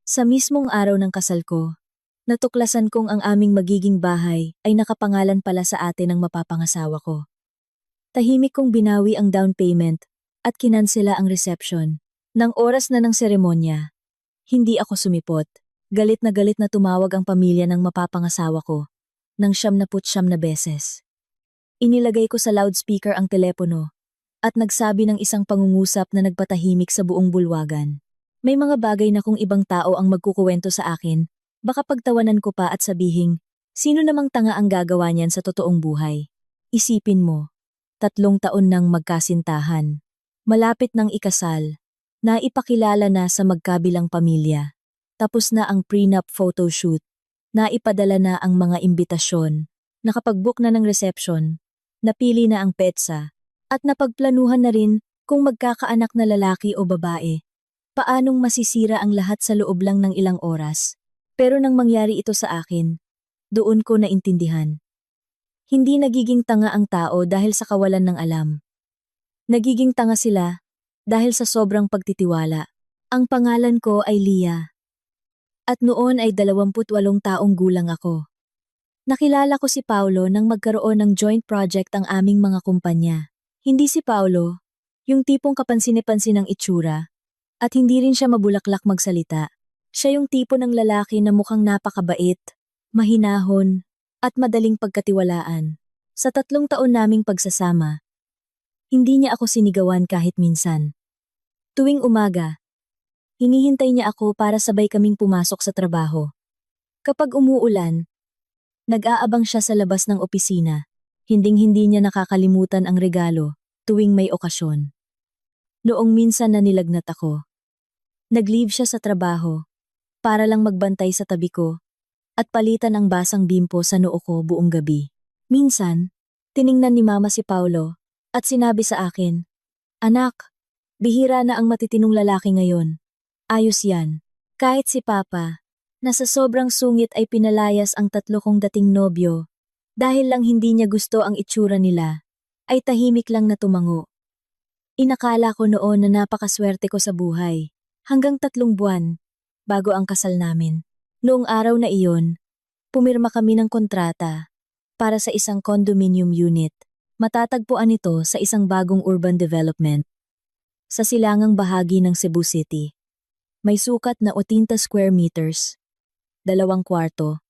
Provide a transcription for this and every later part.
Sa mismong araw ng kasal ko, natuklasan kong ang aming magiging bahay ay nakapangalan pala sa atin ng mapapangasawa ko. Tahimik kong binawi ang down payment at kinansela ang reception. Nang oras na ng seremonya, hindi ako sumipot. Galit na tumawag ang pamilya ng mapapangasawa ko ng 79 na beses. Inilagay ko sa loudspeaker ang telepono at nagsabi ng isang pangungusap na nagpatahimik sa buong bulwagan. May mga bagay na kung ibang tao ang magkukuwento sa akin, baka pagtawanan ko pa at sabihing, sino namang tanga ang gagawa niyan sa totoong buhay? Isipin mo, 3 taon nang magkasintahan. Malapit ng ikasal, naipakilala na sa magkabilang pamilya. Tapos na ang prenup photoshoot, naipadala na ang mga imbitasyon, nakapag-book na ng reception, napili na ang petsa, at napagplanuhan na rin kung magkakaanak na lalaki o babae. Paanong masisira ang lahat sa loob lang ng ilang oras? Pero nang mangyari ito sa akin, doon ko naintindihan. Hindi nagiging tanga ang tao dahil sa kawalan ng alam. Nagiging tanga sila dahil sa sobrang pagtitiwala. Ang pangalan ko ay Leah. At noon ay 28 taong gulang ako. Nakilala ko si Paulo nang magkaroon ng joint project ang aming mga kumpanya. Hindi si Paulo, yung tipong kapansin-pansin ng itsura, at hindi rin siya mabulaklak magsalita. Siya yung tipo ng lalaki na mukhang napakabait, mahinahon, at madaling pagkatiwalaan. Sa 3 taon naming pagsasama, hindi niya ako sinigawan kahit minsan. Tuwing umaga, hinihintay niya ako para sabay kaming pumasok sa trabaho. Kapag umuulan, nag-aabang siya sa labas ng opisina. Hinding-hindi niya nakakalimutan ang regalo tuwing may okasyon. Noong minsan na nilagnat ako, nag-leave siya sa trabaho para lang magbantay sa tabi ko at palitan ang basang bimpo sa noo ko buong gabi. Minsan, tiningnan ni Mama si Paulo at sinabi sa akin, "Anak, bihira na ang matitinong lalaki ngayon. Ayos yan." Kahit si Papa, na sa sobrang sungit ay pinalayas ang 3 kong dating nobyo, dahil lang hindi niya gusto ang itsura nila, ay tahimik lang na tumango. Inakala ko noon na napakaswerte ko sa buhay, hanggang 3 buwan, bago ang kasal namin. Noong araw na iyon, pumirma kami ng kontrata para sa isang condominium unit. Matatagpuan ito sa isang bagong urban development sa silangang bahagi ng Cebu City. May sukat na 80 square meters, 2 kwarto,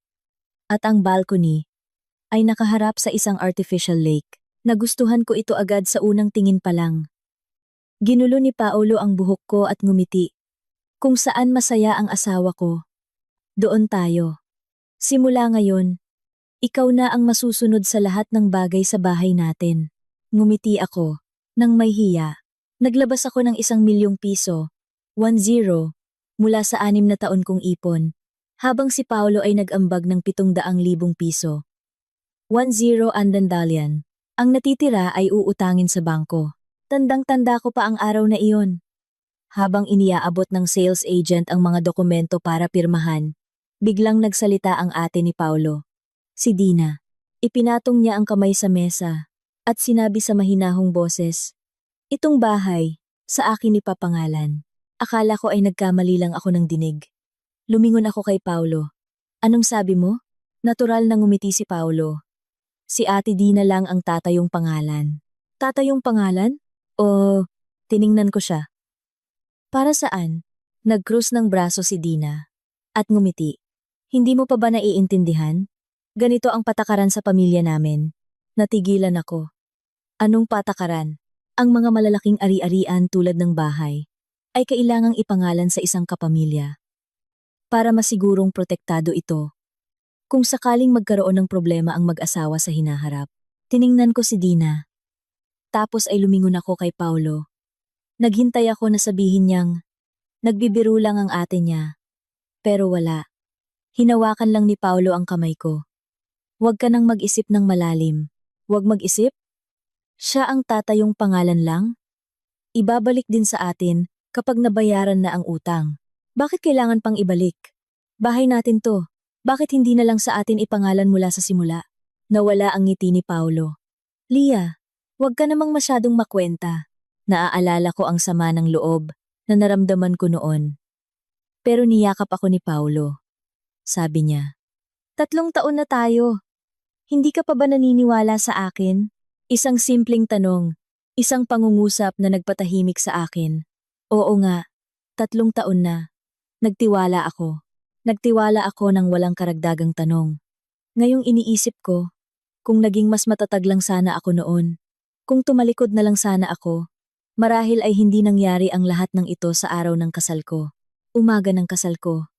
at ang balcony ay nakaharap sa isang artificial lake. Nagustuhan ko ito agad sa unang tingin pa lang. Ginulo ni Paulo ang buhok ko at ngumiti. Kung saan masaya ang asawa ko, doon tayo. Simula ngayon, ikaw na ang masusunod sa lahat ng bagay sa bahay natin. Ngumiti ako, nang may hiya. Naglabas ako ng 1 milyong piso, 10, mula sa 6 na taon kong ipon, habang si Paulo ay nag-ambag ng 700,000 piso. 10 andandalian. Ang natitira ay uutangin sa bangko. Tandang-tanda ko pa ang araw na iyon. Habang iniaabot ng sales agent ang mga dokumento para pirmahan, biglang nagsalita ang ate ni Paulo. Si Dina. Ipinatong niya ang kamay sa mesa at sinabi sa mahinahong boses, "Itong bahay, sa akin ipapangalan." Akala ko ay nagkamali lang ako ng dinig. Lumingon ako kay Paulo. "Anong sabi mo?" Natural na ngumiti si Paulo. Si Ate Dina lang ang tatayong pangalan. Tatayong pangalan? O, tiningnan ko siya. Para saan? Nag-cross ng braso si Dina at ngumiti. "Hindi mo pa ba naiintindihan? Ganito ang patakaran sa pamilya namin." Natigilan ako. Anong patakaran? Ang mga malalaking ari-arian tulad ng bahay ay kailangang ipangalan sa isang kapamilya para masigurong protektado ito kung sakaling magkaroon ng problema ang mag-asawa sa hinaharap. Tiningnan ko si Dina. Tapos ay lumingon ako kay Paulo. Naghintay ako na sabihin niyang, nagbibiro lang ang ate niya. Pero wala. Hinawakan lang ni Paulo ang kamay ko. "Huwag ka nang mag-isip ng malalim." "Huwag mag-isip?" Siya ang tatayong pangalan lang? Ibabalik din sa atin kapag nabayaran na ang utang. Bakit kailangan pang ibalik? Bahay natin to. Bakit hindi na lang sa atin ipangalan mula sa simula? Nawala ang ngiti ni Paulo. "Leah, huwag ka namang masyadong makwenta." Naaalala ko ang sama ng loob na naramdaman ko noon. Pero niyakap ako ni Paulo. Sabi niya, 3 taon na tayo. Hindi ka pa ba naniniwala sa akin? Isang simpleng tanong, isang pangungusap na nagpatahimik sa akin. Oo nga, 3 taon na. Nagtiwala ako. Nagtiwala ako ng walang karagdagang tanong. Ngayong iniisip ko, kung naging mas matatag lang sana ako noon, kung tumalikod na lang sana ako, marahil ay hindi nangyari ang lahat ng ito sa araw ng kasal ko. Umaga ng kasal ko.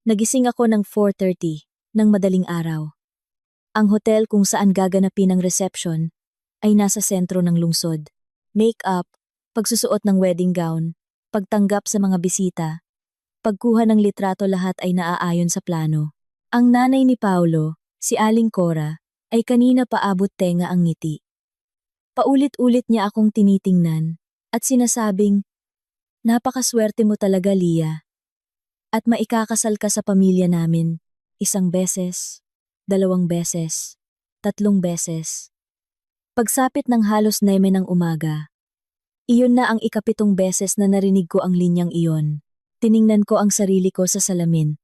Nagising ako ng 4:30 ng madaling araw. Ang hotel kung saan gaganapin ang reception ay nasa sentro ng lungsod. Make-up, pagsusuot ng wedding gown, pagtanggap sa mga bisita, pagkuha ng litrato lahat ay naaayon sa plano. Ang nanay ni Paulo, si Aling Cora, ay kanina paabot tenga ang ngiti. Paulit-ulit niya akong tinitingnan at sinasabing, "Napakaswerte mo talaga, Lia. At maikakasal ka sa pamilya namin, 1 beses, 2 beses, 3 beses." Pagsapit ng halos 9 ng umaga, iyon na ang ika-7 beses na narinig ko ang linyang iyon. Tiningnan ko ang sarili ko sa salamin.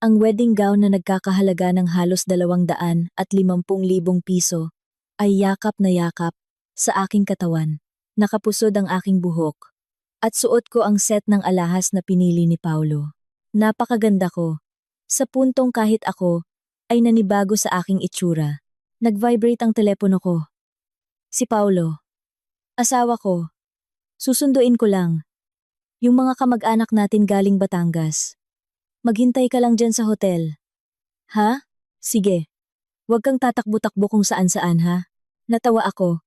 Ang wedding gown na nagkakahalaga ng halos 250,000 piso ay yakap na yakap sa aking katawan. Nakapusod ang aking buhok at suot ko ang set ng alahas na pinili ni Paulo. Napakaganda ko. Sa puntong kahit ako ay nanibago sa aking itsura. Nag-vibrate ang telepono ko. Si Paulo. Asawa ko. Susunduin ko lang. Yung mga kamag-anak natin galing Batangas. Maghintay ka lang dyan sa hotel. Ha? Sige. Huwag kang tatakbo-takbo kung saan-saan ha. Natawa ako.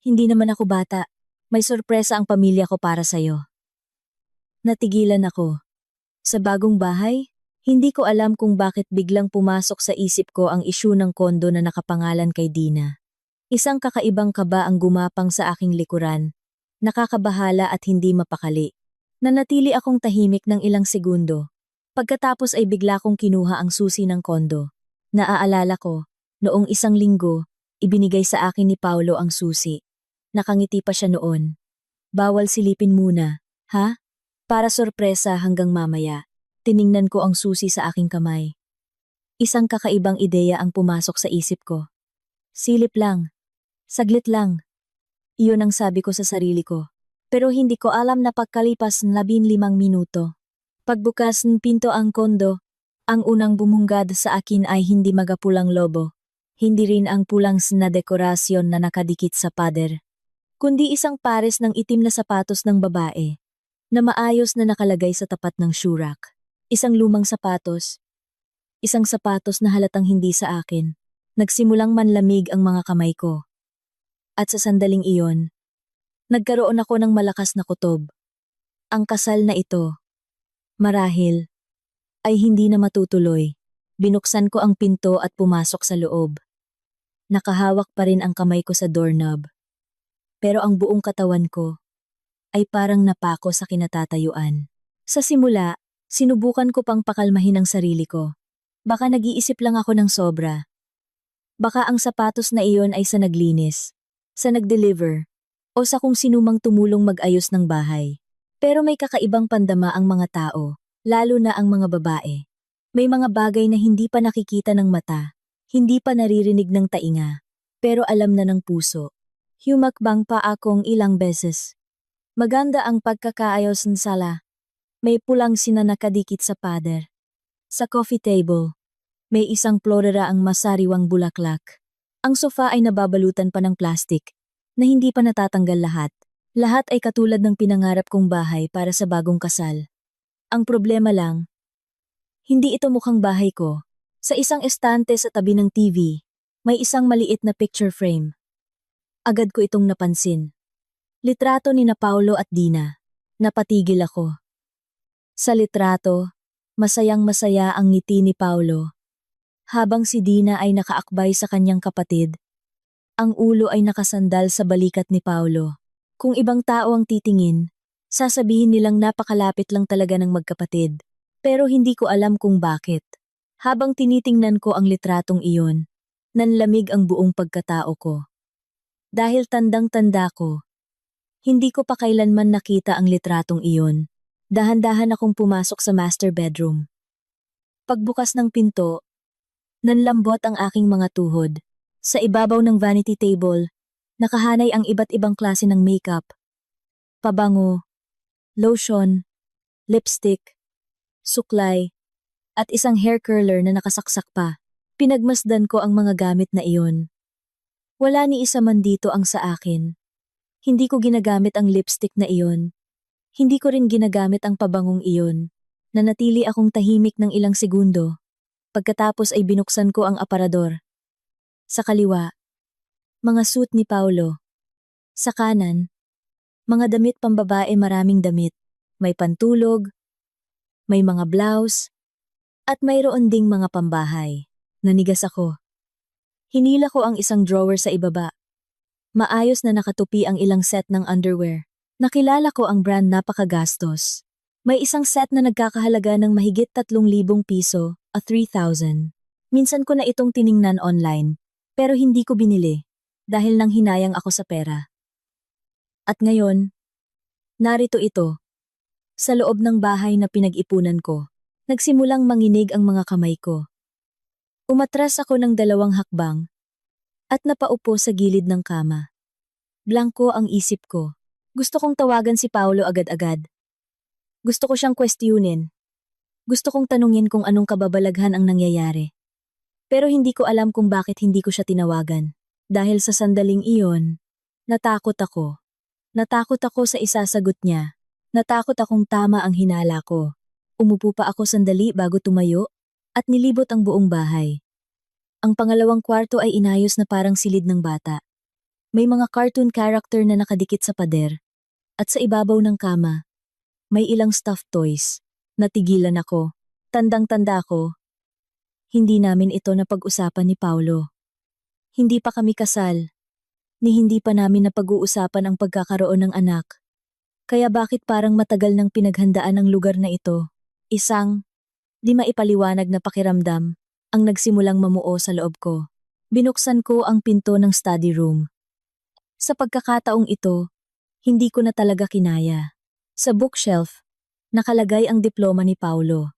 Hindi naman ako bata. May sorpresa ang pamilya ko para sa'yo. Natigilan ako. Sa bagong bahay, hindi ko alam kung bakit biglang pumasok sa isip ko ang isyu ng kondo na nakapangalan kay Dina. Isang kakaibang kaba ang gumapang sa aking likuran, nakakabahala at hindi mapakali. Nanatili akong tahimik ng ilang segundo. Pagkatapos ay bigla kong kinuha ang susi ng kondo. Naaalala ko, noong 1 linggo, ibinigay sa akin ni Paulo ang susi. Nakangiti pa siya noon. Bawal silipin muna, ha? Para sorpresa hanggang mamaya. Tiningnan ko ang susi sa aking kamay. Isang kakaibang ideya ang pumasok sa isip ko. Silip lang. Saglit lang. Iyon ang sabi ko sa sarili ko. Pero hindi ko alam na pagkalipas ng 15 minuto. Pagbukas ng pinto ang kondo, ang unang bumunggad sa akin ay hindi magapulang lobo. Hindi rin ang pulang na dekorasyon na nakadikit sa pader. Kundi isang pares ng itim na sapatos ng babae na maayos na nakalagay sa tapat ng shoe rack. Isang lumang sapatos. Isang sapatos na halatang hindi sa akin. Nagsimulang manlamig ang mga kamay ko. At sa sandaling iyon, nagkaroon ako ng malakas na kutob. Ang kasal na ito, marahil, ay hindi na matutuloy. Binuksan ko ang pinto at pumasok sa loob. Nakahawak pa rin ang kamay ko sa doorknob. Pero ang buong katawan ko ay parang napako sa kinatatayuan. Sa simula, sinubukan ko pang pakalmahin ang sarili ko. Baka nag-iisip lang ako ng sobra. Baka ang sapatos na iyon ay sa naglinis, sa nag-deliver, o sa kung sinumang tumulong mag-ayos ng bahay. Pero may kakaibang pandama ang mga tao, lalo na ang mga babae. May mga bagay na hindi pa nakikita ng mata, hindi pa naririnig ng tainga, pero alam na ng puso. Humakbang pa akong ilang beses. Maganda ang pagkakaayos ng sala. May pulang sina nakadikit sa pader. Sa coffee table, may isang florera ang masariwang bulaklak. Ang sofa ay nababalutan pa ng plastik, na hindi pa natatanggal lahat. Lahat ay katulad ng pinangarap kong bahay para sa bagong kasal. Ang problema lang, hindi ito mukhang bahay ko. Sa isang estante sa tabi ng TV, may isang maliit na picture frame. Agad ko itong napansin. Litrato ni na Paulo at Dina. Napatigil ako. Sa litrato, masayang-masaya ang ngiti ni Paulo. Habang si Dina ay nakaakbay sa kanyang kapatid, ang ulo ay nakasandal sa balikat ni Paulo. Kung ibang tao ang titingin, sasabihin nilang napakalapit lang talaga ng magkapatid. Pero hindi ko alam kung bakit. Habang tinitingnan ko ang litratong iyon, nanlamig ang buong pagkatao ko. Dahil tandang-tanda ko, hindi ko pa kailanman nakita ang litratong iyon. Dahan-dahan akong pumasok sa master bedroom. Pagbukas ng pinto, nanlambot ang aking mga tuhod. Sa ibabaw ng vanity table, nakahanay ang iba't ibang klase ng makeup. Pabango, lotion, lipstick, suklay, at isang hair curler na nakasaksak pa. Pinagmasdan ko ang mga gamit na iyon. Wala ni isa man dito ang sa akin. Hindi ko ginagamit ang lipstick na iyon. Hindi ko rin ginagamit ang pabangong iyon. Nanatili akong tahimik ng ilang segundo. Pagkatapos ay binuksan ko ang aparador. Sa kaliwa, mga suit ni Paulo. Sa kanan, mga damit pambabae, maraming damit. May pantulog, may mga blouse, at mayroon ding mga pambahay. Nanigas ako. Hinila ko ang isang drawer sa ibaba. Maayos na nakatupi ang ilang set ng underwear. Nakilala ko ang brand, napakagastos. May isang set na nagkakahalaga ng mahigit 3,000 piso, a 3,000. Minsan ko na itong tiningnan online, pero hindi ko binili, dahil nang hinayang ako sa pera. At ngayon, narito ito, sa loob ng bahay na pinag-ipunan ko. Nagsimulang manginig ang mga kamay ko. Umatras ako ng 2 hakbang, at napaupo sa gilid ng kama. Blanko ang isip ko. Gusto kong tawagan si Paulo agad-agad. Gusto ko siyang questionin. Gusto kong tanungin kung anong kababalaghan ang nangyayari. Pero hindi ko alam kung bakit hindi ko siya tinawagan. Dahil sa sandaling iyon, natakot ako. Natakot ako sa isasagot niya. Natakot akong tama ang hinala ko. Umupo pa ako sandali bago tumayo, at nilibot ang buong bahay. Ang pangalawang kwarto ay inayos na parang silid ng bata. May mga cartoon character na nakadikit sa pader. At sa ibabaw ng kama, may ilang stuffed toys. Natigilan ako. Tandang-tanda ko. Hindi namin ito napag-usapan ni Paulo. Hindi pa kami kasal. Ni hindi pa namin napag-uusapan ang pagkakaroon ng anak. Kaya bakit parang matagal nang pinaghandaan ang lugar na ito? Isang, di maipaliwanag na pakiramdam, ang nagsimulang mamuo sa loob ko. Binuksan ko ang pinto ng study room. Sa pagkakataong ito, hindi ko na talaga kinaya. Sa bookshelf, nakalagay ang diploma ni Paulo.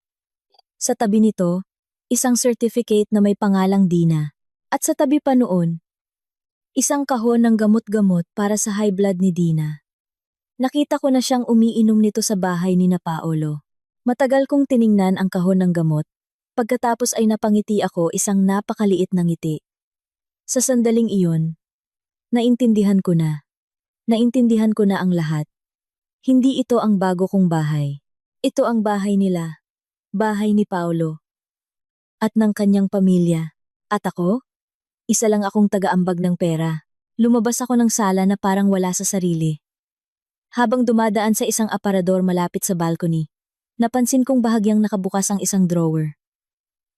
Sa tabi nito, isang certificate na may pangalang Dina. At sa tabi pa noon, isang kahon ng gamot-gamot para sa high blood ni Dina. Nakita ko na siyang umiinom nito sa bahay ni na Paulo. Matagal kong tiningnan ang kahon ng gamot. Pagkatapos ay napangiti ako, isang napakaliit na ngiti. Sa sandaling iyon, naintindihan ko na. Naintindihan ko na ang lahat. Hindi ito ang bago kong bahay. Ito ang bahay nila. Bahay ni Paulo. At ng kanyang pamilya. At ako? Isa lang akong taga-ambag ng pera. Lumabas ako ng sala na parang wala sa sarili. Habang dumadaan sa isang aparador malapit sa balcony, napansin kong bahagyang nakabukas ang isang drawer.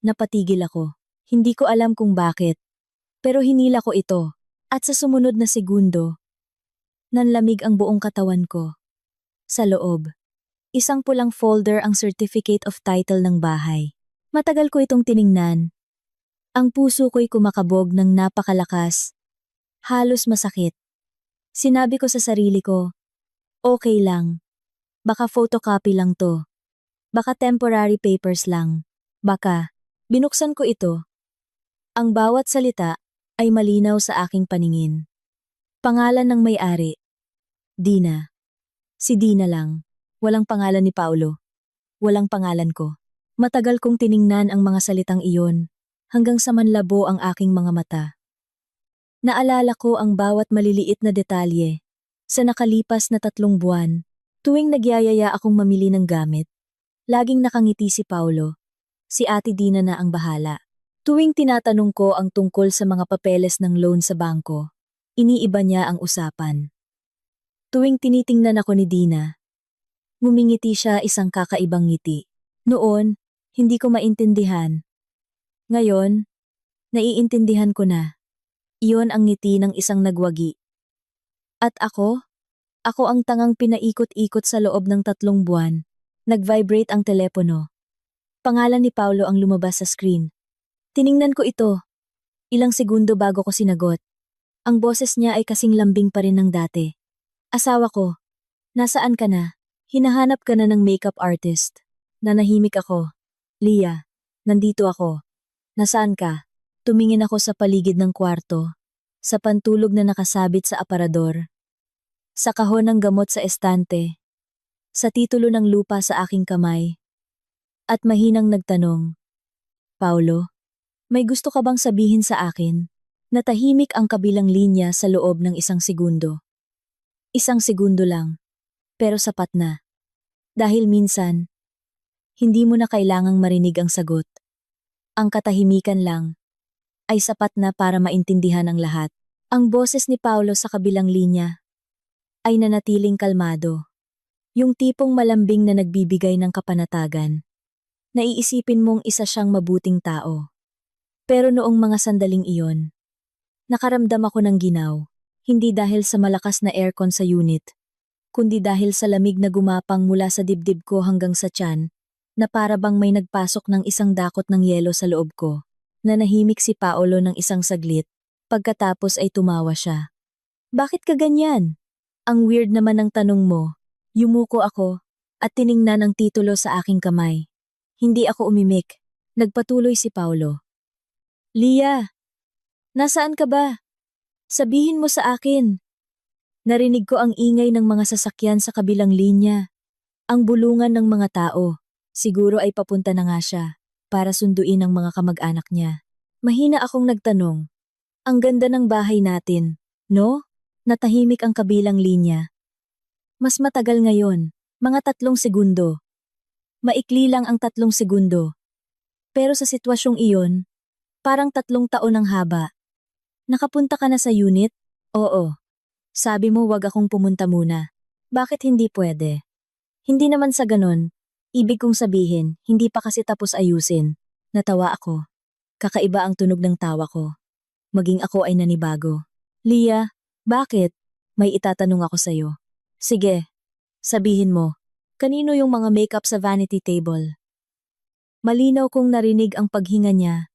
Napatigil ako. Hindi ko alam kung bakit. Pero hinila ko ito. At sa sumunod na segundo, nanlamig ang buong katawan ko. Sa loob, isang pulang folder, ang certificate of title ng bahay. Matagal ko itong tiningnan. Ang puso ko'y kumakabog ng napakalakas. Halos masakit. Sinabi ko sa sarili ko, okay lang. Baka photocopy lang to. Baka temporary papers lang. Baka, binuksan ko ito. Ang bawat salita ay malinaw sa aking paningin. Pangalan ng may-ari, Dina. Si Dina lang. Walang pangalan ni Paulo. Walang pangalan ko. Matagal kong tiningnan ang mga salitang iyon, hanggang sa manlabo ang aking mga mata. Naalala ko ang bawat maliliit na detalye. Sa nakalipas na 3 buwan, tuwing nagyayaya akong mamili ng gamit, laging nakangiti si Paulo. Si Ate Dina na ang bahala. Tuwing tinatanong ko ang tungkol sa mga papeles ng loan sa bangko, iniiba niya ang usapan. Tuwing tinitingnan ako ni Dina, ngumingiti siya, isang kakaibang ngiti. Noon, hindi ko maintindihan. Ngayon, naiintindihan ko na. Iyon ang ngiti ng isang nagwagi. At ako ang tangang pinaikot-ikot sa loob ng 3 buwan. Nag-vibrate ang telepono. Pangalan ni Paulo ang lumabas sa screen. Tiningnan ko ito. Ilang segundo bago ko sinagot. Ang boses niya ay kasing lambing pa rin ng dati. Asawa ko, nasaan ka na? Hinahanap ka na ng makeup artist. Nanahimik ako. Leah, nandito ako. Nasaan ka? Tumingin ako sa paligid ng kwarto. Sa pantulog na nakasabit sa aparador. Sa kahon ng gamot sa estante. Sa titulo ng lupa sa aking kamay. At mahinang nagtanong, Paulo, may gusto ka bang sabihin sa akin? Natahimik ang kabilang linya sa loob ng 1 segundo. 1 segundo lang. Pero sapat na. Dahil minsan, hindi mo na kailangang marinig ang sagot. Ang katahimikan lang ay sapat na para maintindihan ang lahat. Ang boses ni Paulo sa kabilang linya ay nanatiling kalmado. Yung tipong malambing na nagbibigay ng kapanatagan. Naiisipin mong isa siyang mabuting tao. Pero noong mga sandaling iyon, nakaramdam ako ng ginaw, hindi dahil sa malakas na aircon sa unit, kundi dahil sa lamig na gumapang mula sa dibdib ko hanggang sa tiyan, na para bang may nagpasok ng isang dakot ng yelo sa loob ko. Nanahimik si Paolo ng isang saglit, pagkatapos ay tumawa siya. Bakit ka ganyan? Ang weird naman ng tanong mo. Yumuko ako, at tiningnan ang titulo sa aking kamay. Hindi ako umimik. Nagpatuloy si Paolo. Leah, nasaan ka ba? Sabihin mo sa akin. Narinig ko ang ingay ng mga sasakyan sa kabilang linya. Ang bulungan ng mga tao. Siguro ay papunta na nga siya para sunduin ang mga kamag-anak niya. Mahina akong nagtanong. Ang ganda ng bahay natin, no? Natahimik ang kabilang linya. Mas matagal ngayon, mga 3 segundo. Maikli lang ang 3 segundo. Pero sa sitwasyong iyon, parang 3 taon ang haba. Nakapunta ka na sa unit? Oo. Sabi mo wag akong pumunta muna. Bakit hindi pwede? Hindi naman sa ganon. Ibig kong sabihin, hindi pa kasi tapos ayusin. Natawa ako. Kakaiba ang tunog ng tawa ko. Maging ako ay nanibago. Leah, bakit? May itatanong ako sa'yo. Sige, sabihin mo. Kanino yung mga makeup sa vanity table? Malinaw kong narinig ang paghinga niya.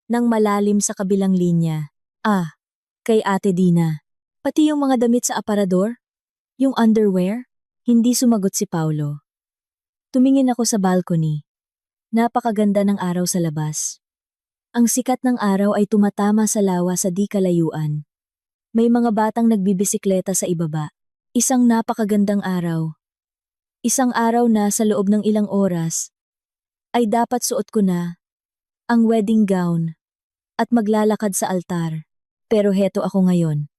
Nang malalim sa kabilang linya. Kay Ate Dina. Pati yung mga damit sa aparador? Yung underwear? Hindi sumagot si Paulo. Tumingin ako sa balcony. Napakaganda ng araw sa labas. Ang sikat ng araw ay tumatama sa lawa sa di kalayuan. May mga batang nagbibisikleta sa ibaba. Isang napakagandang araw. Isang araw na sa loob ng ilang oras ay dapat suot ko na ang wedding gown at maglalakad sa altar. Pero heto ako ngayon.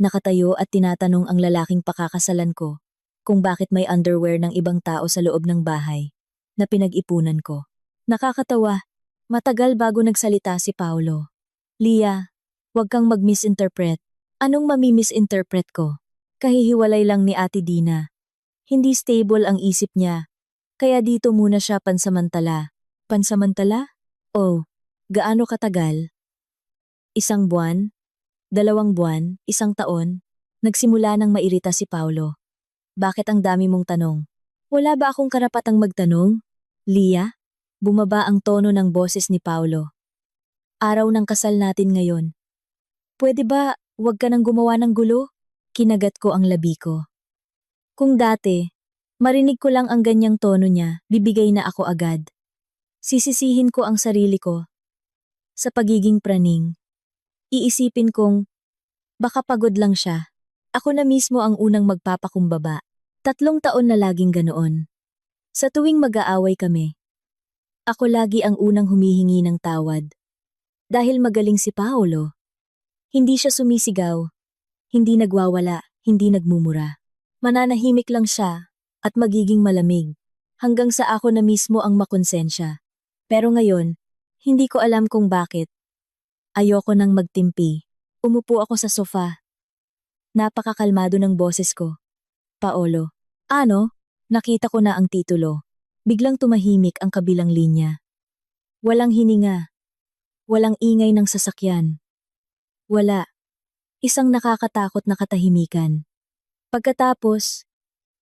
Nakatayo at tinatanong ang lalaking pakakasalan ko kung bakit may underwear ng ibang tao sa loob ng bahay na pinag-ipunan ko. Nakakatawa, matagal bago nagsalita si Paulo. Leah, huwag kang mag-misinterpret. Anong mami-misinterpret ko? Kahihiwalay lang ni Ate Dina. Hindi stable ang isip niya. Kaya dito muna siya pansamantala. Pansamantala? Oh, gaano katagal? 1 buwan? 2 buwan, 1 taon, nagsimula nang mairita si Paulo. Bakit ang dami mong tanong? Wala ba akong karapatang magtanong? Leah? Bumaba ang tono ng boses ni Paulo. Araw ng kasal natin ngayon. Pwede ba, huwag ka nang gumawa ng gulo? Kinagat ko ang labi ko. Kung dati, marinig ko lang ang ganyang tono niya, bibigay na ako agad. Sisisihin ko ang sarili ko. Sa pagiging praning. Iisipin kong, baka pagod lang siya. Ako na mismo ang unang magpapakumbaba. 3 taon na laging ganoon. Sa tuwing mag-aaway kami, ako lagi ang unang humihingi ng tawad. Dahil magaling si Paolo. Hindi siya sumisigaw, hindi nagwawala, hindi nagmumura. Mananahimik lang siya at magiging malamig hanggang sa ako na mismo ang makonsensya. Pero ngayon, hindi ko alam kung bakit. Ayoko nang magtimpi. Umupo ako sa sofa. Napakakalmado ng boses ko. Paolo. Ano? Nakita ko na ang titulo. Biglang tumahimik ang kabilang linya. Walang hininga. Walang ingay ng sasakyan. Wala. Isang nakakatakot na katahimikan. Pagkatapos,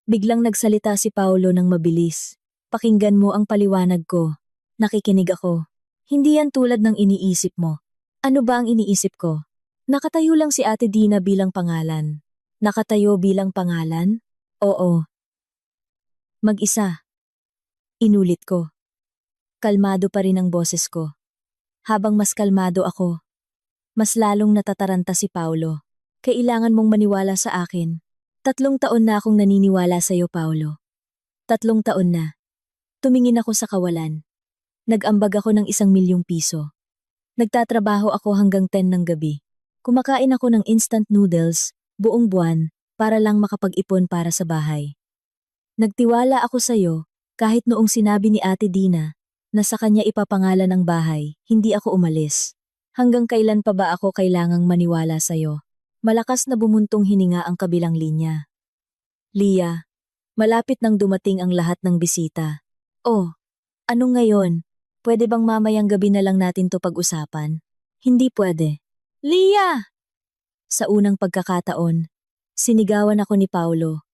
biglang nagsalita si Paolo ng mabilis. Pakinggan mo ang paliwanag ko. Nakikinig ako. Hindi yan tulad ng iniisip mo. Ano ba ang iniisip ko? Nakatayo lang si Ate Dina bilang pangalan. Nakatayo bilang pangalan? Oo. Mag-isa. Inulit ko. Kalmado pa rin ang boses ko. Habang mas kalmado ako, mas lalong natataranta si Paulo. Kailangan mong maniwala sa akin. 3 taon na akong naniniwala sa'yo, Paulo. 3 taon na. Tumingin ako sa kawalan. Nag-ambag ako ng 1 milyong piso. Nagtatrabaho ako hanggang 10 ng gabi. Kumakain ako ng instant noodles, buong buwan, para lang makapag-ipon para sa bahay. Nagtiwala ako sa'yo, kahit noong sinabi ni Ate Dina, na sa kanya ipapangalan ang bahay, hindi ako umalis. Hanggang kailan pa ba ako kailangang maniwala sa'yo? Malakas na bumuntong hininga ang kabilang linya. Lia, malapit nang dumating ang lahat ng bisita. Oh, anong ngayon? Pwede bang mamayang gabi na lang natin to pag-usapan? Hindi pwede. Lia! Sa unang pagkakataon, sinigawan ako ni Paulo.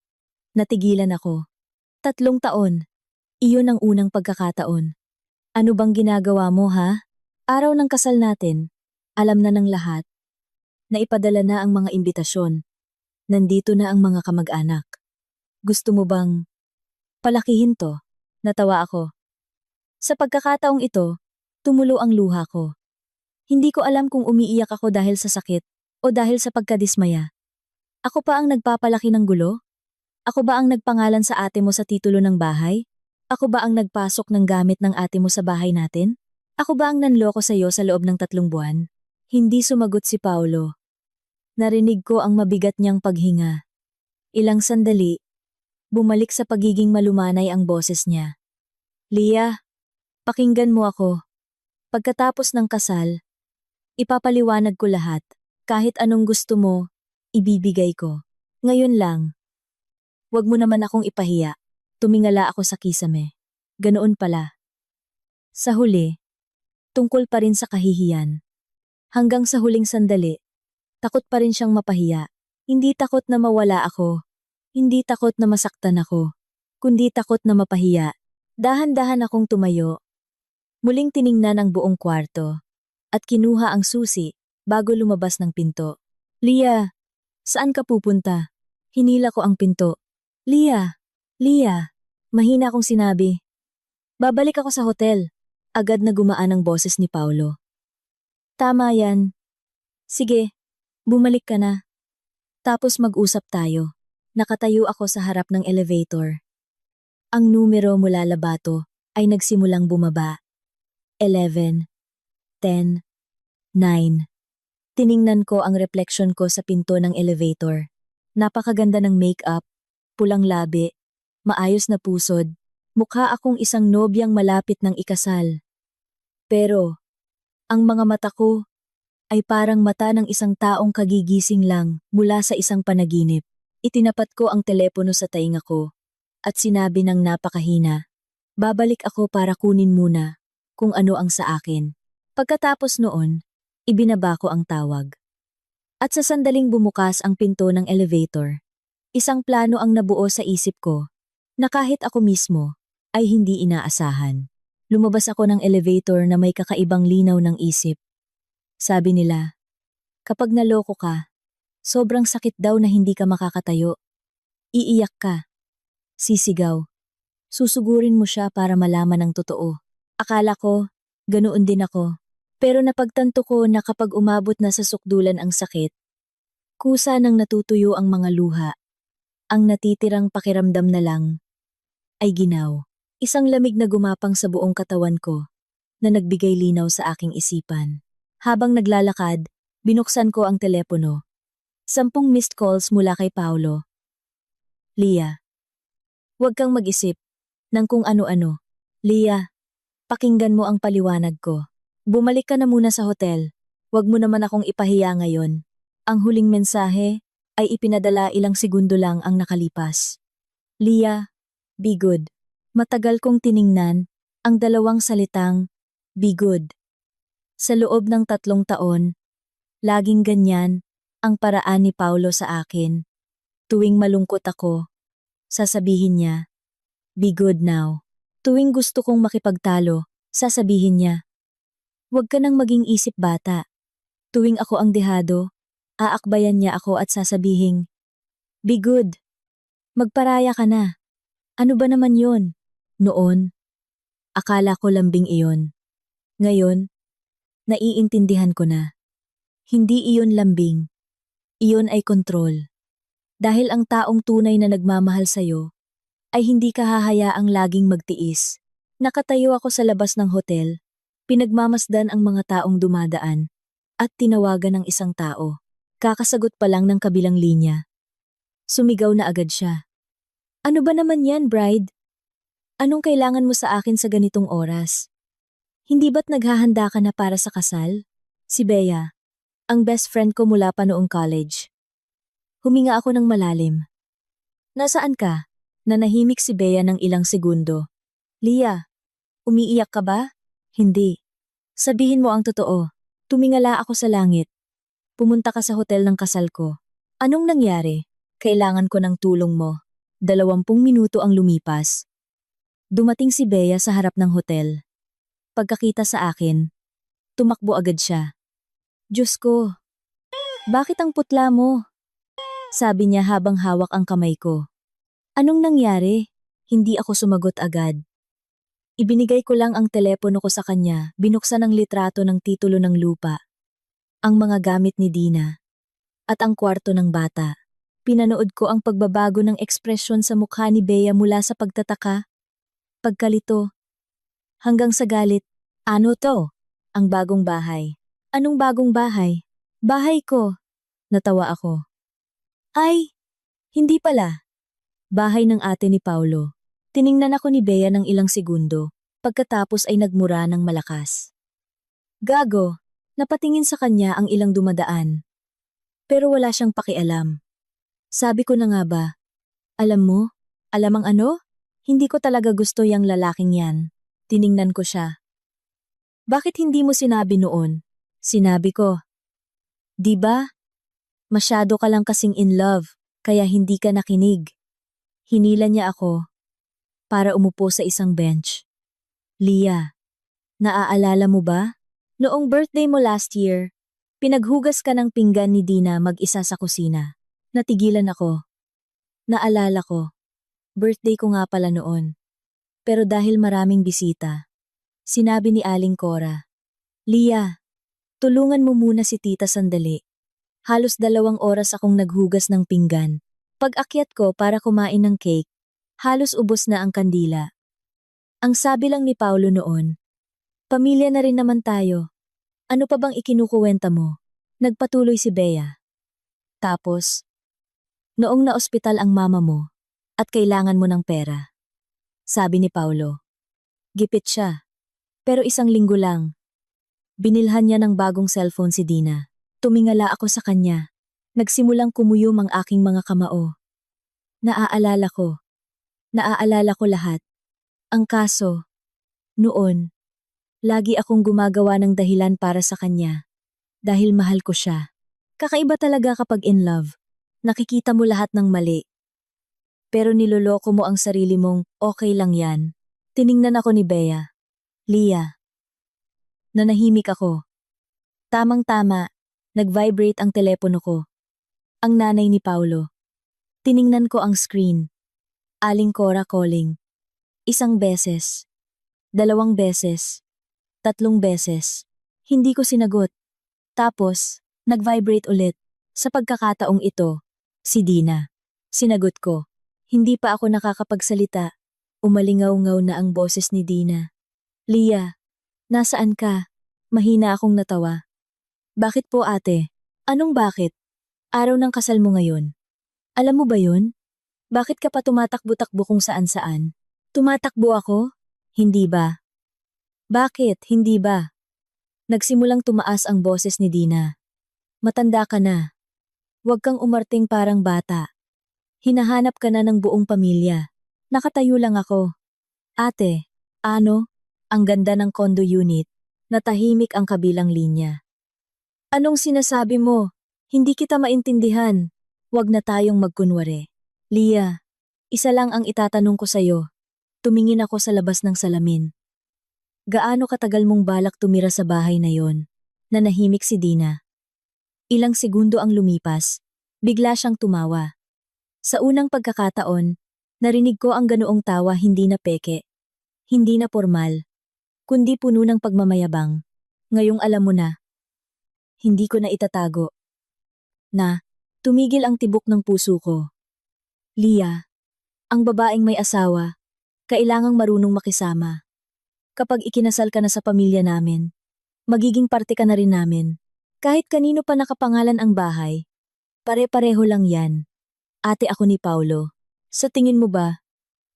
Natigilan ako. 3 taon. Iyon ang unang pagkakataon. Ano bang ginagawa mo, ha? Araw ng kasal natin. Alam na ng lahat. Naipadala na ang mga imbitasyon. Nandito na ang mga kamag-anak. Gusto mo bang palakihin to? Natawa ako. Sa pagkakataong ito, tumulo ang luha ko. Hindi ko alam kung umiiyak ako dahil sa sakit o dahil sa pagkadismaya. Ako pa ang nagpapalaki ng gulo? Ako ba ang nagpangalan sa ate mo sa titulo ng bahay? Ako ba ang nagpasok ng gamit ng ate mo sa bahay natin? Ako ba ang nanloko sa iyo sa loob ng 3 buwan? Hindi sumagot si Paulo. Narinig ko ang mabigat niyang paghinga. Ilang sandali, bumalik sa pagiging malumanay ang boses niya. Lia, pakinggan mo ako. Pagkatapos ng kasal, ipapaliwanag ko lahat. Kahit anong gusto mo, ibibigay ko. Ngayon lang. Huwag mo naman akong ipahiya. Tumingala ako sa kisame. Ganoon pala. Sa huli, tungkol pa rin sa kahihiyan. Hanggang sa huling sandali, takot pa rin siyang mapahiya. Hindi takot na mawala ako. Hindi takot na masaktan ako. Kundi takot na mapahiya. Dahan-dahan akong tumayo. Muling tiningnan ang buong kwarto at kinuha ang susi bago lumabas ng pinto. Lia, saan ka pupunta? Hinila ko ang pinto. Lia, mahina akong sinabi. Babalik ako sa hotel. Agad na gumaan ang boses ni Paulo. Tama yan. Sige, bumalik ka na. Tapos mag-usap tayo. Nakatayo ako sa harap ng elevator. Ang numero mula Labato ay nagsimulang bumaba. 11, 10, 9. Tiningnan ko ang refleksyon ko sa pinto ng elevator. Napakaganda ng make-up, pulang labi, maayos na pusod, mukha akong isang nobyang malapit ng ikasal. Pero, ang mga mata ko ay parang mata ng isang taong kagigising lang mula sa isang panaginip. Itinapat ko ang telepono sa tainga ko at sinabi ng napakahina, babalik ako para kunin muna kung ano ang sa akin. Pagkatapos noon, ibinaba ko ang tawag. At sa sandaling bumukas ang pinto ng elevator, isang plano ang nabuo sa isip ko na kahit ako mismo ay hindi inaasahan. Lumabas ako ng elevator na may kakaibang linaw ng isip. Sabi nila, kapag naloko ka, sobrang sakit daw na hindi ka makakatayo. Iiyak ka. Sisigaw. Susugurin mo siya para malaman ang totoo. Akala ko, ganoon din ako. Pero napagtanto ko na kapag umabot na sa sukdulan ang sakit, kusa nang natutuyo ang mga luha. Ang natitirang pakiramdam na lang ay ginaw. Isang lamig na gumapang sa buong katawan ko na nagbigay linaw sa aking isipan. Habang naglalakad, binuksan ko ang telepono. 10 missed calls mula kay Paulo. Lia, huwag kang mag-isip ng kung ano-ano. Lia, pakinggan mo ang paliwanag ko. Bumalik ka na muna sa hotel. Huwag mo naman akong ipahiya ngayon. Ang huling mensahe ay ipinadala ilang segundo lang ang nakalipas. Lia, be good. Matagal kong tiningnan ang dalawang salitang, be good. Sa loob ng 3 taon, laging ganyan ang paraan ni Paulo sa akin. Tuwing malungkot ako, sasabihin niya, be good now. Tuwing gusto kong makipagtalo, sasabihin niya, huwag ka nang maging isip bata. Tuwing ako ang dehado, aakbayan niya ako at sasabihing, be good. Magparaya ka na. Ano ba naman yon? Noon, akala ko lambing iyon. Ngayon, naiintindihan ko na. Hindi iyon lambing. Iyon ay kontrol. Dahil ang taong tunay na nagmamahal sa'yo, ay hindi ka hahayaang laging magtiis. Nakatayo ako sa labas ng hotel, pinagmamasdan ang mga taong dumadaan, at tinawagan ng isang tao. Kakasagot pa lang ng kabilang linya. Sumigaw na agad siya. Ano ba naman yan, bride? Anong kailangan mo sa akin sa ganitong oras? Hindi ba't naghahanda ka na para sa kasal? Si Bea, ang best friend ko mula pa noong college. Huminga ako ng malalim. Nasaan ka? Nanahimik si Bea ng ilang segundo. Lia, umiiyak ka ba? Hindi. Sabihin mo ang totoo. Tumingala ako sa langit. Pumunta ka sa hotel ng kasal ko. Anong nangyari? Kailangan ko ng tulong mo. 20 minuto ang lumipas. Dumating si Bea sa harap ng hotel. Pagkakita sa akin, tumakbo agad siya. Diyos ko, bakit ang putla mo? Sabi niya habang hawak ang kamay ko. Anong nangyari? Hindi ako sumagot agad. Ibinigay ko lang ang telepono ko sa kanya, binuksan ang litrato ng titulo ng lupa, ang mga gamit ni Dina, at ang kwarto ng bata. Pinanood ko ang pagbabago ng ekspresyon sa mukha ni Bea mula sa pagtataka, pagkalito, hanggang sa galit. Ano to? Ang bagong bahay. Anong bagong bahay? Bahay ko. Natawa ako. Ay, hindi pala. Bahay ng ate ni Paulo. Tiningnan ako ni Bea ng ilang segundo, pagkatapos ay nagmura ng malakas. Gago, napatingin sa kanya ang ilang dumadaan. Pero wala siyang pakialam. Sabi ko na nga ba, alam mo, alam ang ano? Hindi ko talaga gusto yang lalaking yan. Tiningnan ko siya. Bakit hindi mo sinabi noon? Sinabi ko. Di ba? Masyado ka lang kasing in love, kaya hindi ka nakinig. Hinila niya ako para umupo sa isang bench. Lia, naaalala mo ba? Noong birthday mo last year, pinaghugas ka ng pinggan ni Dina mag-isa sa kusina. Natigilan ako. Naalala ko. Birthday ko nga pala noon. Pero dahil maraming bisita, sinabi ni Aling Cora, Lia, tulungan mo muna si tita sandali. Halos 2 oras akong naghugas ng pinggan. Pag-akyat ko para kumain ng cake, halos ubos na ang kandila. Ang sabi lang ni Paulo noon, pamilya na rin naman tayo. Ano pa bang ikinukuwenta mo? Nagpatuloy si Bea. Tapos, noong na-ospital ang mama mo at kailangan mo ng pera. Sabi ni Paulo. Gipit siya. Pero 1 linggo lang. Binilhan niya ng bagong cellphone si Dina. Tumingala ako sa kanya. Nagsimulang kumuyom ang aking mga kamao. Naaalala ko. Naaalala ko lahat. Ang kaso, noon, lagi akong gumagawa ng dahilan para sa kanya. Dahil mahal ko siya. Kakaiba talaga kapag in love. Nakikita mo lahat ng mali. Pero niloloko mo ang sarili mong okay lang yan. Tiningnan ako ni Bea. Lia. Nanahimik ako. Tamang-tama, nag-vibrate ang telepono ko. Ang nanay ni Paulo. Tiningnan ko ang screen. Aling Cora calling. 1 beses. 2 beses. 3 beses. Hindi ko sinagot. Tapos, nag-vibrate ulit. Sa pagkakataong ito, si Dina. Sinagot ko. Hindi pa ako nakakapagsalita. Umalingaw-ngaw na ang boses ni Dina. Lia, nasaan ka? Mahina akong natawa. Bakit po ate? Anong bakit? Araw ng kasal mo ngayon. Alam mo ba yun? Bakit ka pa tumatakbo-takbo kung saan-saan? Tumatakbo ako? Hindi ba? Bakit, hindi ba? Nagsimulang tumaas ang boses ni Dina. Matanda ka na. Huwag kang umarting parang bata. Hinahanap ka na ng buong pamilya. Nakatayo lang ako. Ate, ano? Ang ganda ng condo unit. Natahimik ang kabilang linya. Anong sinasabi mo? Hindi kita maintindihan. Huwag na tayong magkunwari. Lia, isa lang ang itatanong ko sa'yo. Tumingin ako sa labas ng salamin. Gaano katagal mong balak tumira sa bahay na yon? Nanahimik si Dina. Ilang segundo ang lumipas. Bigla siyang tumawa. Sa unang pagkakataon, Narinig ko ang ganoong tawa, hindi na peke, hindi na formal, kundi puno ng pagmamayabang. Ngayong alam mo na, hindi ko na itatago. Na, tumigil ang tibok ng puso ko. Lia, ang babaeng may asawa, kailangang marunong makisama. Kapag ikinasal ka na sa pamilya namin, magiging parte ka na rin namin. Kahit kanino pa nakapangalan ang bahay, pare-pareho lang yan. Ate, ako ni Paulo. Sa tingin mo ba,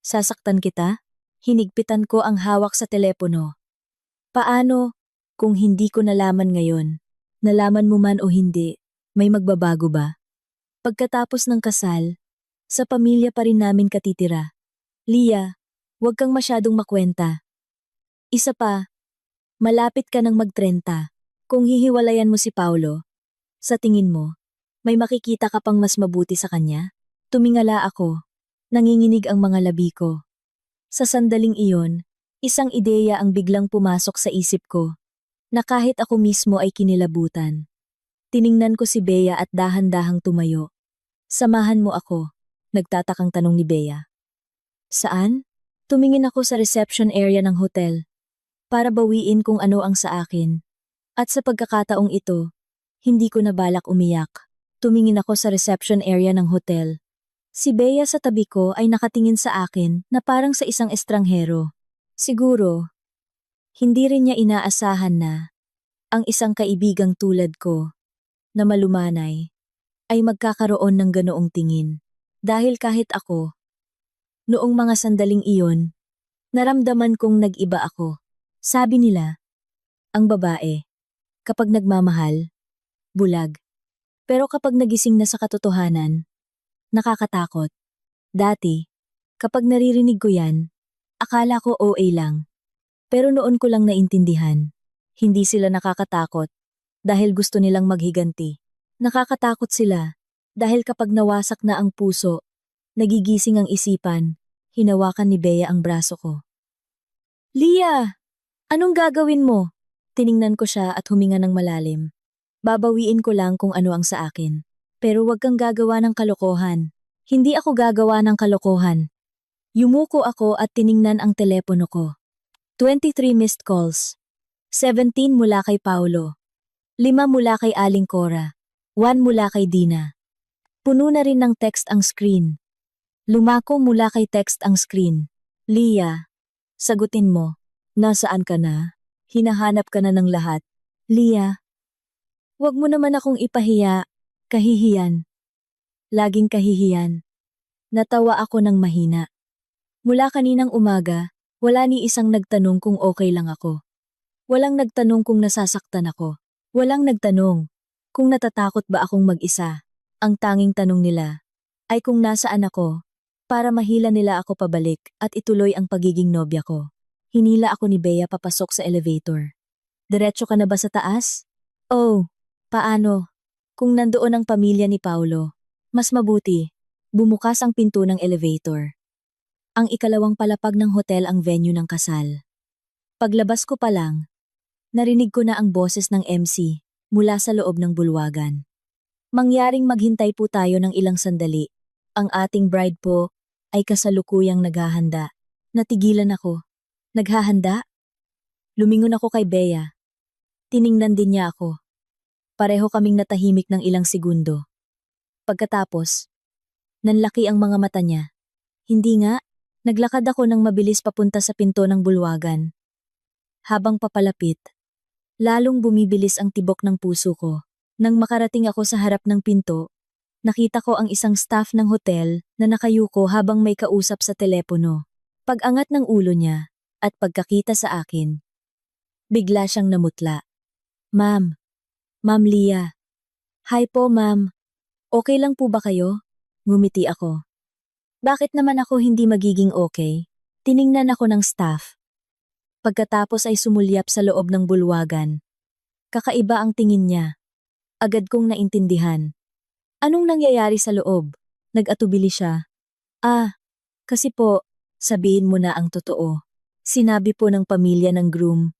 sasaktan kita? Hinigpitan ko ang hawak sa telepono. Paano, kung hindi ko nalaman ngayon? Nalaman mo man o hindi, may magbabago ba? Pagkatapos ng kasal, sa pamilya pa rin namin katitira. Lia, huwag kang masyadong makwenta. Isa pa, malapit ka ng mag-30. Kung hihiwalayan mo si Paulo, sa tingin mo, may makikita ka pang mas mabuti sa kanya? Tumingala ako. Nanginginig ang mga labi ko. Sa sandaling iyon, isang ideya ang biglang pumasok sa isip ko, na kahit ako mismo ay kinilabutan. Tiningnan ko si Bea at dahan-dahang tumayo. Samahan mo ako, nagtatakang tanong ni Bea. Saan? Tumingin ako sa reception area ng hotel, para bawiin kung ano ang sa akin. At sa pagkakataong ito, hindi ko na balak umiyak. Tumingin ako sa reception area ng hotel. Si Bea sa tabi ko ay nakatingin sa akin na parang sa isang estranghero. Siguro, hindi rin niya inaasahan na ang isang kaibigang tulad ko, na malumanay, ay magkakaroon ng ganoong tingin. Dahil kahit ako, noong mga sandaling iyon, naramdaman kong nag-iba ako. Sabi nila, ang babae, kapag nagmamahal, bulag. Pero kapag nagising na sa katotohanan, nakakatakot. Dati, kapag naririnig ko yan, akala ko OA lang. Pero noon ko lang naintindihan, hindi sila nakakatakot dahil gusto nilang maghiganti. Nakakatakot sila dahil kapag nawasak na ang puso, nagigising ang isipan. Hinawakan ni Bea ang braso ko. Lia! Anong gagawin mo? Tiningnan ko siya at huminga ng malalim. Babawiin ko lang kung ano ang sa akin. Pero wag kang gagawa ng kalokohan. Hindi ako gagawa ng kalokohan. Yumuko ako at tiningnan ang telepono ko. 23 missed calls. 17 mula kay Paulo. 5 mula kay Aling Cora. 1 mula kay Dina. Puno na rin ng text ang screen. Lumako mula kay text ang screen. Lia, sagutin mo. Nasaan ka na? Hinahanap ka na ng lahat. Lia, wag mo naman akong ipahiya. Kahihiyan. Laging kahihiyan. Natawa ako ng mahina. Mula kaninang umaga, wala ni isang nagtanong kung okay lang ako. Walang nagtanong kung nasasaktan ako. Walang nagtanong kung natatakot ba akong mag-isa. Ang tanging tanong nila ay kung nasaan ako para mahila nila ako pabalik at ituloy ang pagiging nobya ko. Hinila ako ni Bea papasok sa elevator. Diretso ka na ba sa taas? Oh, paano? Kung nandoon ang pamilya ni Paulo, mas mabuti, bumukas ang pinto ng elevator. Ang ikalawang palapag ng hotel ang venue ng kasal. Paglabas ko pa lang, narinig ko na ang boses ng MC mula sa loob ng bulwagan. Mangyaring maghintay po tayo ng ilang sandali. Ang ating bride po ay kasalukuyang naghahanda. Natigilan ako. Naghahanda? Lumingon ako kay Bea. Tiningnan din niya ako. Pareho kaming natahimik ng ilang segundo. Pagkatapos, nanlaki ang mga mata niya. Hindi nga, naglakad ako ng mabilis papunta sa pinto ng bulwagan. Habang papalapit, lalong bumibilis ang tibok ng puso ko. Nang makarating ako sa harap ng pinto, nakita ko ang isang staff ng hotel na nakayuko habang may kausap sa telepono. Pag-angat ng ulo niya at pagkakita sa akin, bigla siyang namutla. Ma'am, Ma'am Lia. Hi po, ma'am. Okay lang po ba kayo? Ngumiti ako. Bakit naman ako hindi magiging okay? Tiningnan ako ng staff. Pagkatapos ay sumulyap sa loob ng bulwagan. Kakaiba ang tingin niya. Agad kong naintindihan. Anong nangyayari sa loob? Nag-atubili siya. Kasi po, sabihin mo na ang totoo. Sinabi po ng pamilya ng groom.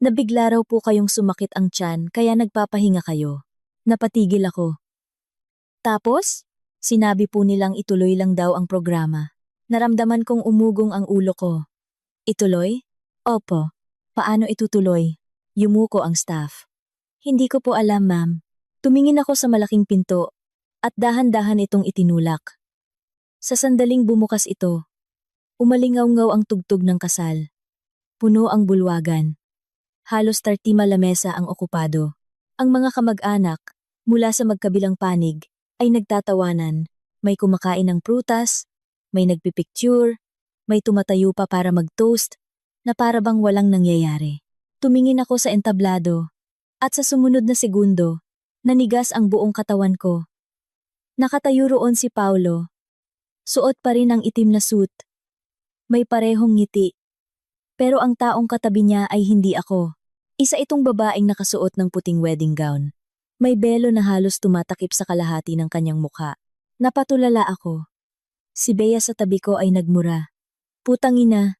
Nabigla raw po kayong sumakit ang tiyan kaya nagpapahinga kayo. Napatigil ako. Tapos, sinabi po nilang ituloy lang daw ang programa. Naramdaman kong umugong ang ulo ko. Ituloy? Opo. Paano itutuloy? Yumuko ang staff. Hindi ko po alam, ma'am. Tumingin ako sa malaking pinto at dahan-dahan itong itinulak. Sa sandaling bumukas ito, umalingaw-ngaw ang tugtog ng kasal. Puno ang bulwagan. Halos 30 lamesa ang okupado. Ang mga kamag-anak, mula sa magkabilang panig, ay nagtatawanan. May kumakain ng prutas, may nagpipicture, may tumatayo pa para mag-toast, na para bang walang nangyayari. Tumingin ako sa entablado, at sa sumunod na segundo, nanigas ang buong katawan ko. Nakatayo roon si Paulo. Suot pa rin ang itim na suit. May parehong ngiti. Pero ang taong katabi niya ay hindi ako. Isa itong babaeng nakasuot ng puting wedding gown. May belo na halos tumatakip sa kalahati ng kanyang mukha. Napatulala ako. Si Bea sa tabi ko ay nagmura. Putang ina.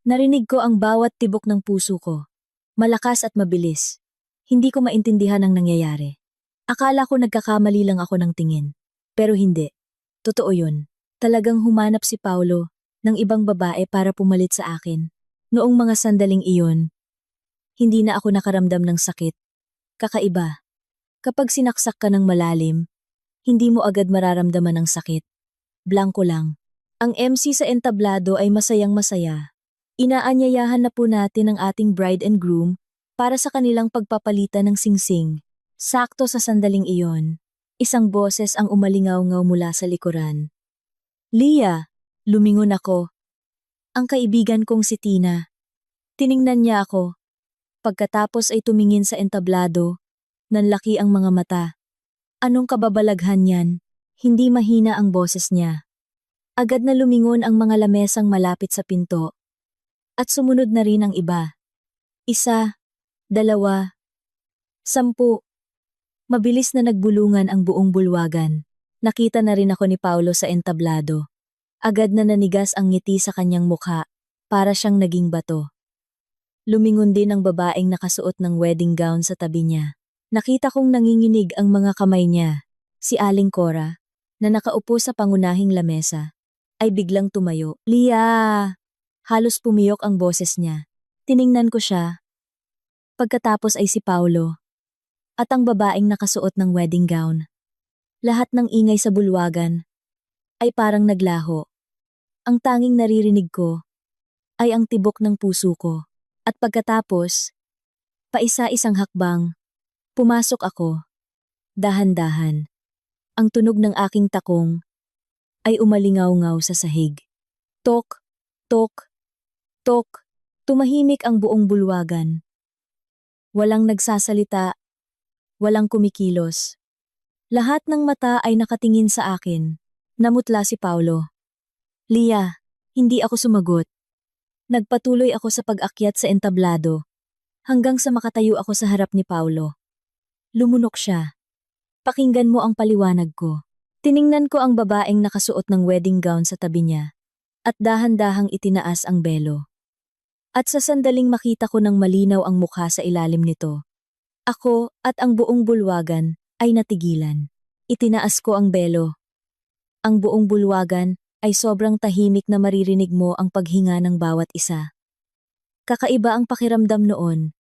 Narinig ko ang bawat tibok ng puso ko. Malakas at mabilis. Hindi ko maintindihan ang nangyayari. Akala ko nagkakamali lang ako ng tingin. Pero hindi. Totoo yun. Talagang humanap si Paulo ng ibang babae para pumalit sa akin. Noong mga sandaling iyon, hindi na ako nakaramdam ng sakit. Kakaiba. Kapag sinaksak ka ng malalim, hindi mo agad mararamdaman ang sakit. Blanko lang. Ang MC sa entablado ay masayang-masaya. Inaanyayahan na po natin ang ating bride and groom para sa kanilang pagpapalitan ng singsing. Sakto sa sandaling iyon, isang boses ang umalingaw-ngaw mula sa likuran. Leah! Lumingon ako. Ang kaibigan kong si Tina. Tiningnan niya ako. Pagkatapos ay tumingin sa entablado. Nanlaki ang mga mata. Anong kababalaghan yan? Hindi mahina ang boses niya. Agad na lumingon ang mga lamesang malapit sa pinto. At sumunod na rin ang iba. 1, 2, 10. Mabilis na nagbulungan ang buong bulwagan. Nakita na rin ako ni Paulo sa entablado. Agad na nanigas ang ngiti sa kanyang mukha, para siyang naging bato. Lumingon din ang babaeng nakasuot ng wedding gown sa tabi niya. Nakita kong nanginginig ang mga kamay niya. Si Aling Cora, na nakaupo sa pangunahing lamesa, ay biglang tumayo. Leah! Halos pumiyok ang boses niya. Tiningnan ko siya. Pagkatapos ay si Paulo. At ang babaeng nakasuot ng wedding gown. Lahat ng ingay sa bulwagan ay parang naglaho. Ang tanging naririnig ko ay ang tibok ng puso ko. At pagkatapos, paisa-isang hakbang, pumasok ako. Dahan-dahan. Ang tunog ng aking takong ay umalingaw-ngaw sa sahig. Tok, tok, tok. Tumahimik ang buong bulwagan. Walang nagsasalita, walang kumikilos. Lahat ng mata ay nakatingin sa akin. Namutla si Paulo. Leah, hindi ako sumagot. Nagpatuloy ako sa pag-akyat sa entablado, hanggang sa makatayo ako sa harap ni Paulo. Lumunok siya. Pakinggan mo ang paliwanag ko. Tiningnan ko ang babaeng nakasuot ng wedding gown sa tabi niya, at dahan-dahang itinaas ang belo. At sa sandaling makita ko ng malinaw ang mukha sa ilalim nito. Ako at ang buong bulwagan ay natigilan. Itinaas ko ang belo. Ang buong bulwagan ay sobrang tahimik na maririnig mo ang paghinga ng bawat isa. Kakaiba ang pakiramdam noon.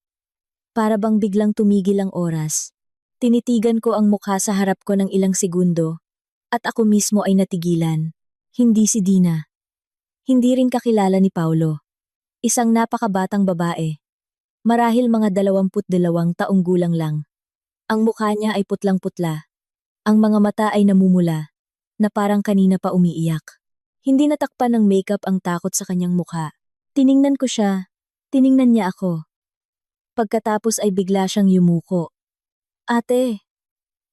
Para bang biglang tumigil ang oras. Tinitigan ko ang mukha sa harap ko ng ilang segundo, at ako mismo ay natigilan. Hindi si Dina. Hindi rin kakilala ni Paulo. Isang napakabatang babae. Marahil mga 22 taong gulang lang. Ang mukha niya ay putlang-putla. Ang mga mata ay namumula, na parang kanina pa umiiyak. Hindi natakpan ng makeup ang takot sa kanyang mukha. Tiningnan ko siya, tiningnan niya ako. Pagkatapos ay bigla siyang yumuko. Ate,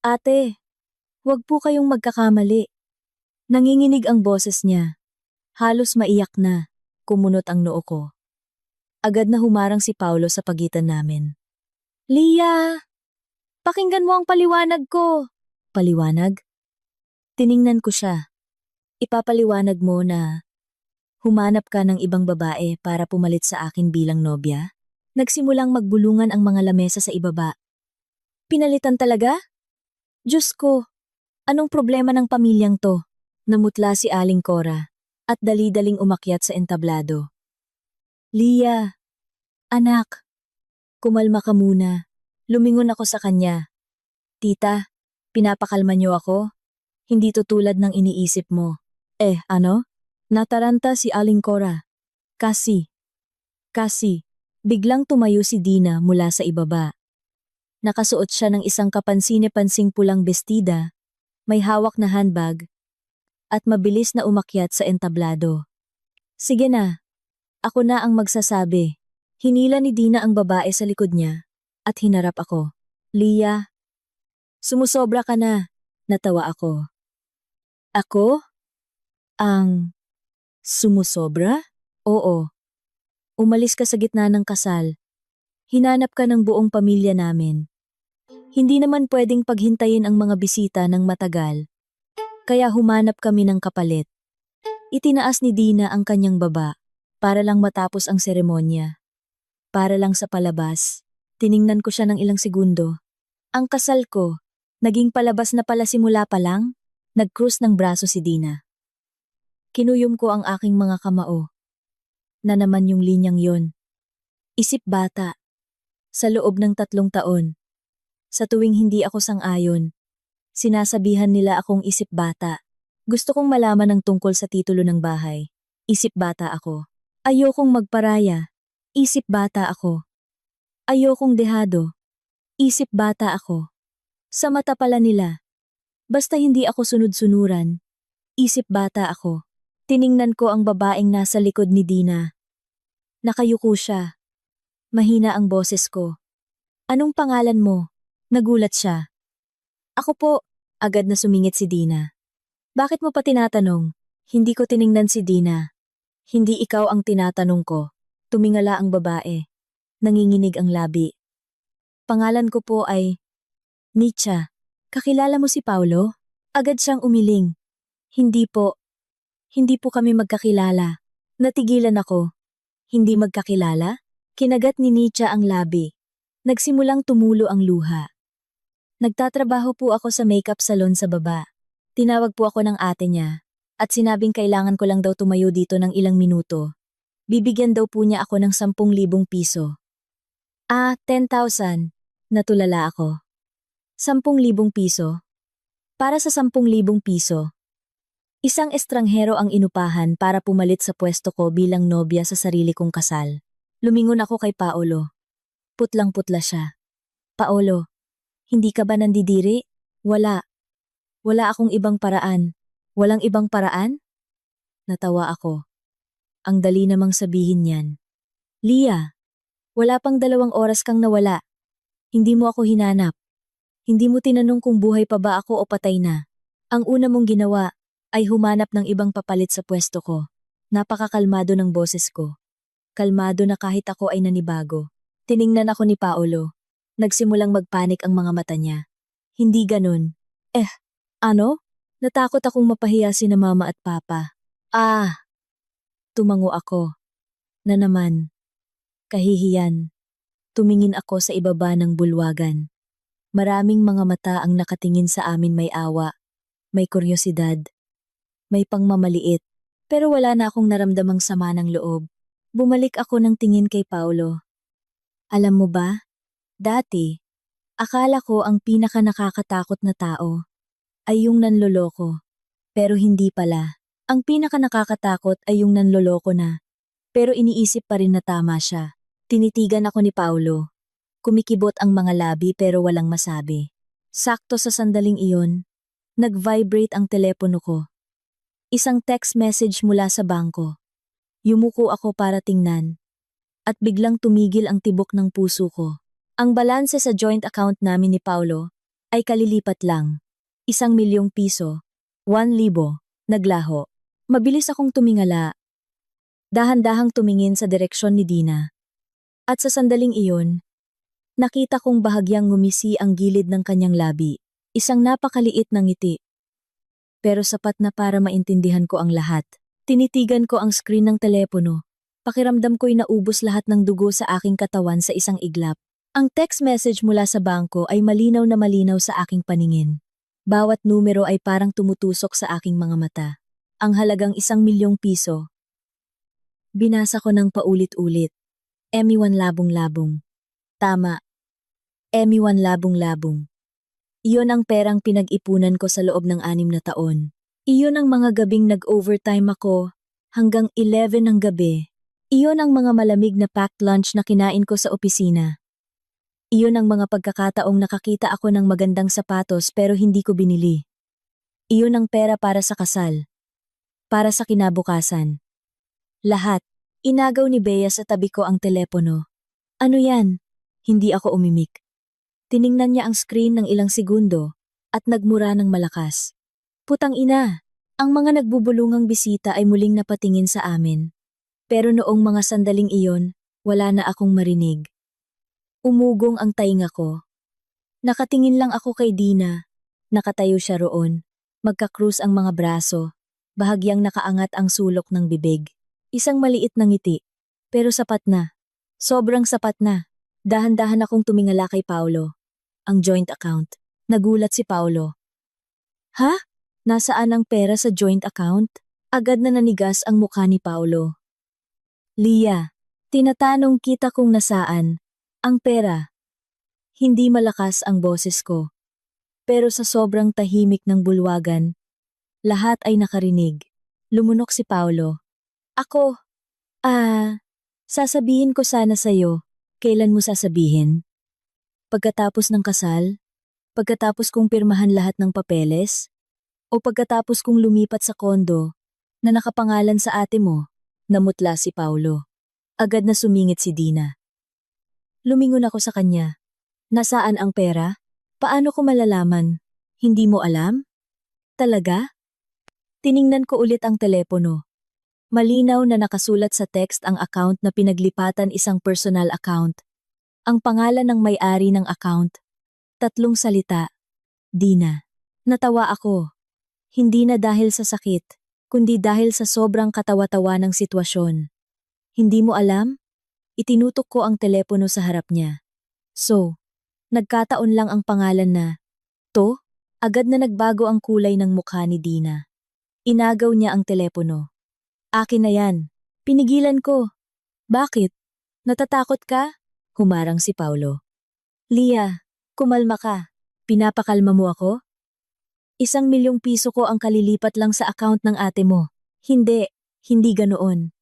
ate, huwag po kayong magkakamali. Nanginginig ang boses niya. Halos maiyak na, kumunot ang noo ko. Agad na humarang si Paulo sa pagitan namin. Leah! Pakinggan mo ang paliwanag ko. Paliwanag? Tiningnan ko siya. Ipapaliwanag mo na humanap ka ng ibang babae para pumalit sa akin bilang nobya? Nagsimulang magbulungan ang mga lamesa sa ibaba. Pinalitan talaga? Diyos ko, anong problema ng pamilyang to? Namutla si Aling Cora. at dali-daling umakyat sa entablado. Lia, anak, kumalma ka muna. Lumingon ako sa kanya. Tita, pinapakalma niyo ako? Hindi to tulad ng iniisip mo. Ano? Nataranta si Aling Cora. Kasi, biglang tumayo si Dina mula sa ibaba. Nakasuot siya ng isang kapansine-pansing pulang bestida, may hawak na handbag, at mabilis na umakyat sa entablado. Sige na, ako na ang magsasabi. Hinila ni Dina ang babae sa likod niya, at hinarap ako. Lia, sumusobra ka na, natawa ako. Ako? Ang sumusobra? Oo. Umalis ka sa gitna ng kasal. Hinanap ka ng buong pamilya namin. Hindi naman pwedeng paghintayin ang mga bisita ng matagal. Kaya humanap kami ng kapalit. Itinaas ni Dina ang kanyang baba para lang matapos ang seremonya. Para lang sa palabas, tiningnan ko siya ng ilang segundo. Ang kasal ko, naging palabas na pala simula pa lang, nag-cruise ng braso si Dina. Kinuyom ko ang aking mga kamao. Na naman yung linyang yon. Isip bata. Sa loob ng 3 taon. Sa tuwing hindi ako sang-ayon, sinasabihan nila akong isip bata. Gusto kong malaman ng tungkol sa titulo ng bahay. Isip bata ako. Ayokong magparaya. Isip bata ako. Ayokong dehado. Isip bata ako. Sa mata pala nila. Basta hindi ako sunod-sunuran. Isip bata ako. Tiningnan ko ang babaeng nasa likod ni Dina. Nakayuko siya. Mahina ang boses ko. Anong pangalan mo? Nagulat siya. Ako po, agad na sumingit si Dina. Bakit mo pa tinatanong? Hindi ko tiningnan si Dina. Hindi ikaw ang tinatanong ko. Tumingala ang babae. Nanginginig ang labi. Pangalan ko po ay Nietzsche. Kakilala mo si Paulo? Agad siyang umiling. Hindi po. Hindi po kami magkakilala. Natigilan ako. Hindi magkakilala? Kinagat ni Nietzsche ang labi. Nagsimulang tumulo ang luha. Nagtatrabaho po ako sa makeup salon sa baba. Tinawag po ako ng ate niya at sinabing kailangan ko lang daw tumayo dito ng ilang minuto. Bibigyan daw po niya ako ng 10,000 piso. 10,000. Natulala ako. 10,000 piso? Para sa 10,000 piso. Isang estranghero ang inupahan para pumalit sa pwesto ko bilang nobya sa sarili kong kasal. Lumingon ako kay Paolo. Putlang-putla siya. Paolo, hindi ka ba nandidiri? Wala. Wala akong ibang paraan. Walang ibang paraan? Natawa ako. Ang dali namang sabihin yan. Lia, wala pang 2 oras kang nawala. Hindi mo ako hinanap. Hindi mo tinanong kung buhay pa ba ako o patay na. Ang una mong ginawa ay humanap ng ibang papalit sa pwesto ko. Napakakalmado ng boses ko. Kalmado na kahit ako ay nanibago. Tiningnan ako ni Paolo. Nagsimulang magpanik ang mga mata niya. Hindi ganun. Ano? Natakot akong mapahiya sina mama at papa. Tumango ako. Na naman. Kahihiyan. Tumingin ako sa ibaba ng bulwagan. Maraming mga mata ang nakatingin sa amin, may awa, may kuryosidad, may pangmamaliit, pero wala na akong naramdamang sama ng loob. Bumalik ako ng tingin kay Paulo. Alam mo ba? Dati, akala ko ang pinaka nakakatakot na tao ay yung nanloloko. Pero hindi pala. Ang pinaka nakakatakot ay yung nanloloko na. Pero iniisip pa rin na tama siya. Tinitigan ako ni Paulo. Kumikibot ang mga labi pero walang masabi. Sakto sa sandaling iyon, nag-vibrate ang telepono ko. Isang text message mula sa bangko. Yumuko ako para tingnan. At biglang tumigil ang tibok ng puso ko. Ang balanse sa joint account namin ni Paulo ay kalilipat lang. 1,000,000 piso. 1,000. Naglaho. Mabilis akong tumingala. Dahan-dahang tumingin sa direksyon ni Dina. At sa sandaling iyon, nakita kong bahagyang ngumisi ang gilid ng kanyang labi. Isang napakaliit na ngiti. Pero sapat na para maintindihan ko ang lahat. Tinitigan ko ang screen ng telepono. Pakiramdam ko'y naubos lahat ng dugo sa aking katawan sa isang iglap. Ang text message mula sa bangko ay malinaw na malinaw sa aking paningin. Bawat numero ay parang tumutusok sa aking mga mata. ang halagang 1,000,000 piso. Binasa ko ng paulit-ulit. Emiwan labong-labong. Tama, Emiwan labong-labong. Iyon ang perang pinag-ipunan ko sa loob ng 6 na taon. Iyon ang mga gabing nag-overtime ako hanggang 11 ng gabi. Iyon ang mga malamig na packed lunch na kinain ko sa opisina. Iyon ang mga pagkakataong nakakita ako ng magandang sapatos pero hindi ko binili. Iyon ang pera para sa kasal. Para sa kinabukasan. Lahat. Inagaw ni Bea sa tabi ko ang telepono. Ano yan? Hindi ako umimik. Tiningnan niya ang screen ng ilang segundo at nagmura ng malakas. Putang ina! Ang mga nagbubulungang bisita ay muling napatingin sa amin. Pero noong mga sandaling iyon, wala na akong marinig. Umugong ang tainga ko. Nakatingin lang ako kay Dina. Nakatayo siya roon. Magka-cruise ang mga braso. Bahagyang nakaangat ang sulok ng bibig. Isang maliit na ngiti. Pero sapat na. Sobrang sapat na. Dahan-dahan akong tumingala kay Paolo. Ang joint account. Nagulat si Paolo. Ha? Nasaan ang pera sa joint account? Agad na nanigas ang mukha ni Paolo. Lia, tinatanong kita kung nasaan ang pera. Hindi malakas ang boses ko. Pero sa sobrang tahimik ng bulwagan, lahat ay nakarinig. Lumunok si Paolo. Ako, sasabihin ko sana sa'yo. Kailan mo sasabihin? Pagkatapos ng kasal? Pagkatapos kong pirmahan lahat ng papeles? O pagkatapos kong lumipat sa kondo na nakapangalan sa ate mo? Namutla si Paolo. Agad na sumingit si Dina. Lumingon ako sa kanya. Nasaan ang pera? Paano ko malalaman? Hindi mo alam? Talaga? Tiningnan ko ulit ang telepono. Malinaw na nakasulat sa text ang account na pinaglipatan isang personal account. Ang pangalan ng may-ari ng account. 3 salita. Dina. Natawa ako. Hindi na dahil sa sakit, kundi dahil sa sobrang katawa-tawa ng sitwasyon. Hindi mo alam? Itinutok ko ang telepono sa harap niya. So, nagkataon lang ang pangalan na, to? Agad na nagbago ang kulay ng mukha ni Dina. Inagaw niya ang telepono. Akin na yan. Pinigilan ko. Bakit? Natatakot ka? Humarang si Paolo. Lia, kumalma ka. Pinapakalma mo ako? 1,000,000 piso ko ang kalilipat lang sa account ng ate mo. Hindi ganoon.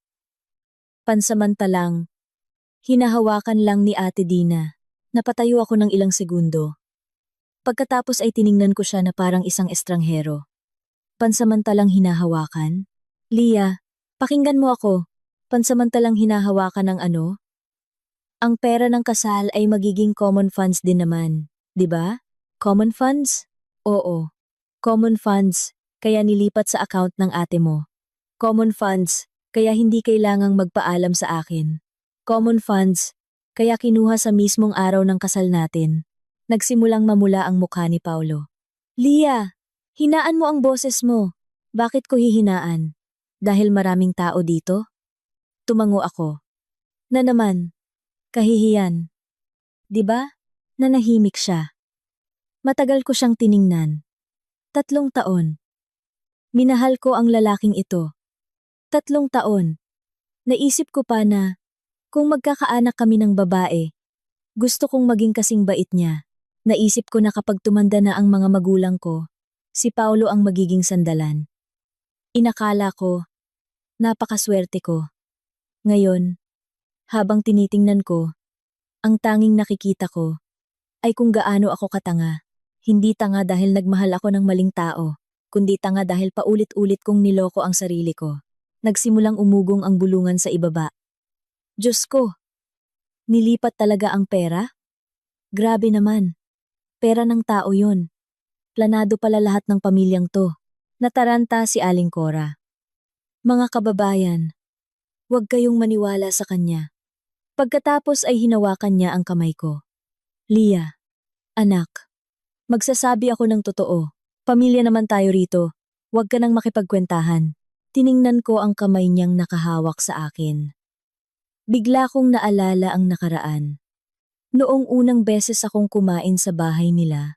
Pansamantalang, hinahawakan lang ni Ate Dina. Napatayo ako ng ilang segundo. Pagkatapos ay tiningnan ko siya na parang isang estranghero. Pansamantalang hinahawakan? Lia, pakinggan mo ako. Pansamantalang hinahawakan ng ano? Ang pera ng kasal ay magiging common funds din naman, di ba? Common funds? Oo. Common funds, kaya nilipat sa account ng ate mo. Common funds, kaya hindi kailangang magpaalam sa akin. Common funds, kaya kinuha sa mismong araw ng kasal natin. Nagsimulang mamula ang mukha ni Paolo. Lia, hinaan mo ang boses mo. Bakit ko hihinaan? Dahil maraming tao dito? Tumango ako. Na naman, kahihiyan. Diba? Nanahimik siya. Matagal ko siyang tiningnan. 3 taon. Minahal ko ang lalaking ito. 3 taon. Naisip ko pa na, kung magkakaanak kami ng babae, gusto kong maging kasing bait niya. Naisip ko na kapag tumanda na ang mga magulang ko, si Paolo ang magiging sandalan. Inakala ko, napakaswerte ko. Ngayon, habang tinitingnan ko, ang tanging nakikita ko ay kung gaano ako katanga. Hindi tanga dahil nagmahal ako ng maling tao, kundi tanga dahil paulit-ulit kong niloko ang sarili ko. Nagsimulang umugong ang bulungan sa ibaba. Diyos ko, nilipat talaga ang pera? Grabe naman. Pera ng tao yon. Planado pala lahat ng pamilyang to. Nataranta si Aling Cora. Mga kababayan, huwag kayong maniwala sa kanya. Pagkatapos ay hinawakan niya ang kamay ko. Lia, anak, magsasabi ako ng totoo. Pamilya naman tayo rito. Huwag ka nang makipagkwentahan. Tiningnan ko ang kamay niyang nakahawak sa akin. Bigla kong naalala ang nakaraan. Noong unang beses akong kumain sa bahay nila,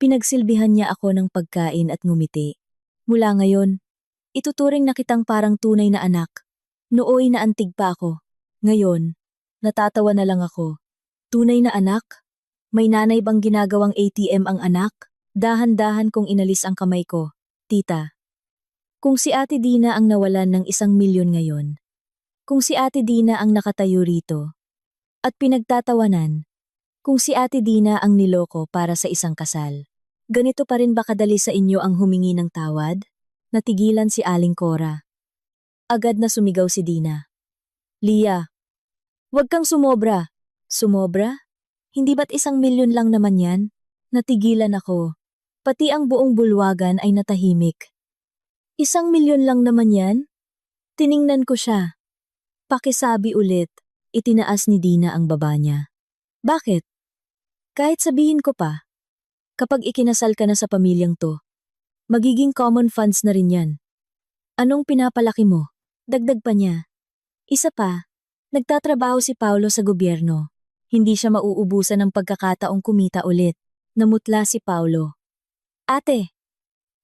pinagsilbihan niya ako ng pagkain at ngumiti. Mula ngayon, Ituturing na kitang parang tunay na anak. Nooy na antig pa ako. Ngayon, natatawa na lang ako. Tunay na anak? May nanay bang ginagawang ATM ang anak? Dahan-dahan kong inalis ang kamay ko. Tita, kung si Ate Dina ang nawalan ng 1 milyon ngayon, kung si Ate Dina ang nakatayo rito, at pinagtatawanan, kung si Ate Dina ang niloko para sa isang kasal, ganito pa rin ba kadali sa inyo ang humingi ng tawad? Natigilan si Aling Cora. Agad na sumigaw si Dina. Lia, wag kang sumobra. Sumobra? Hindi ba't 1 milyon lang naman yan? Natigilan ako. Pati ang buong bulwagan ay natahimik. 1 milyon lang naman yan? Tiningnan ko siya. Pakisabi ulit, itinaas ni Dina ang baba niya. Bakit? Kahit sabihin ko pa, kapag ikinasal ka na sa pamilyang to, magiging common funds na rin yan. Anong pinapalaki mo? Dagdag pa niya. Isa pa, nagtatrabaho si Paulo sa gobyerno. Hindi siya mauubusan ng pagkakataong kumita ulit. Namutla si Paulo. Ate,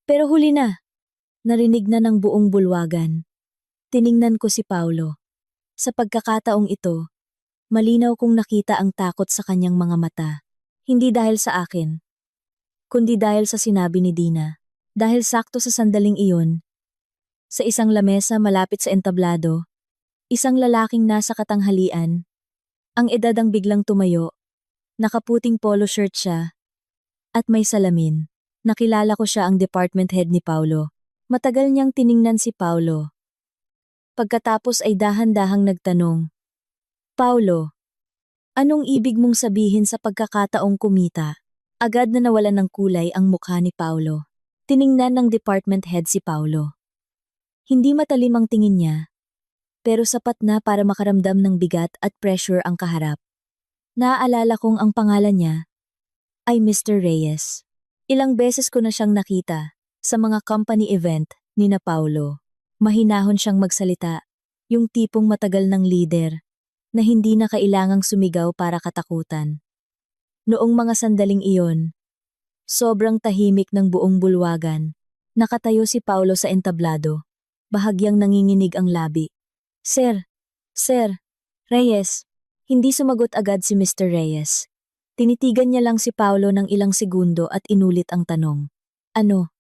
pero huli na. Narinig na ng buong bulwagan. Tiningnan ko si Paulo. Sa pagkakataong ito, malinaw kong nakita ang takot sa kanyang mga mata. Hindi dahil sa akin, kundi dahil sa sinabi ni Dina. Dahil sakto sa sandaling iyon, sa isang lamesa malapit sa entablado, isang lalaking nasa katanghalian, ang edad ang biglang tumayo, nakaputing polo shirt siya, at may salamin. Nakilala ko siya ang department head ni Paulo. Matagal niyang tiningnan si Paulo. Pagkatapos ay dahan-dahang nagtanong, Paulo, anong ibig mong sabihin sa pagkakataong kumita? Agad na nawalan ng kulay ang mukha ni Paulo. Tiningnan ng department head si Paulo. Hindi matalim ang tingin niya, pero sapat na para makaramdam ng bigat at pressure ang kaharap. Naaalala kong ang pangalan niya ay Mr. Reyes. Ilang beses ko na siyang nakita sa mga company event ni na Paulo. Mahinahon siyang magsalita, yung tipong matagal ng leader na hindi na kailangang sumigaw para katakutan. Noong mga sandaling iyon, sobrang tahimik ng buong bulwagan. Nakatayo si Paulo sa entablado. Bahagyang nanginginig ang labi. Sir, Reyes. Hindi sumagot agad si Mr. Reyes. Tinitigan niya lang si Paulo ng ilang segundo at inulit ang tanong. Ano?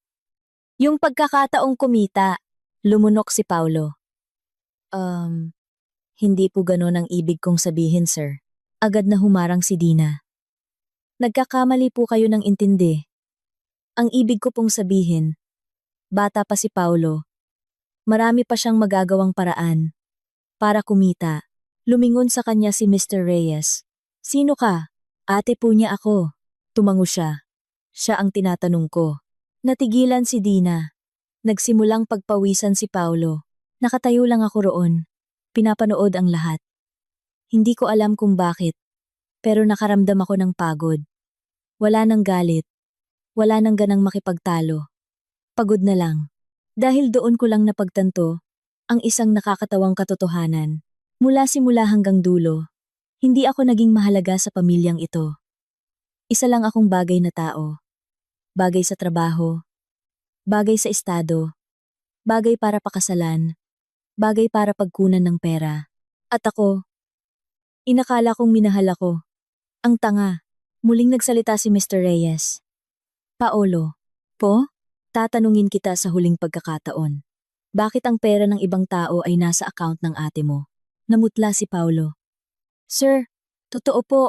Yung pagkakataong kumita, lumunok si Paulo. Hindi po ganon ang ibig kong sabihin, sir. Agad na humarang si Dina. Nagkakamali po kayo ng intindi. Ang ibig ko pong sabihin, bata pa si Paulo. Marami pa siyang magagawang paraan para kumita. Lumingon sa kanya si Mr. Reyes. Sino ka? Ate po niya ako. Tumango siya. Siya ang tinatanong ko. Natigilan si Dina. Nagsimulang pagpawisan si Paulo. Nakatayo lang ako roon. Pinapanood ang lahat. Hindi ko alam kung bakit, pero nakaramdam ako ng pagod. Wala nang galit. Wala nang ganang makipagtalo. Pagod na lang. Dahil doon ko lang napagtanto ang isang nakakatawang katotohanan. Mula simula hanggang dulo, hindi ako naging mahalaga sa pamilyang ito. Isa lang akong bagay na tao. Bagay sa trabaho. Bagay sa estado. Bagay para pakasalan. Bagay para pagkunan ng pera. At ako, inakala kong minahal ako. Ang tanga. Muling nagsalita si Mr. Reyes. Paolo, po? Tatanungin kita sa huling pagkakataon. Bakit ang pera ng ibang tao ay nasa account ng ate mo? Namutla si Paulo. Sir, totoo po.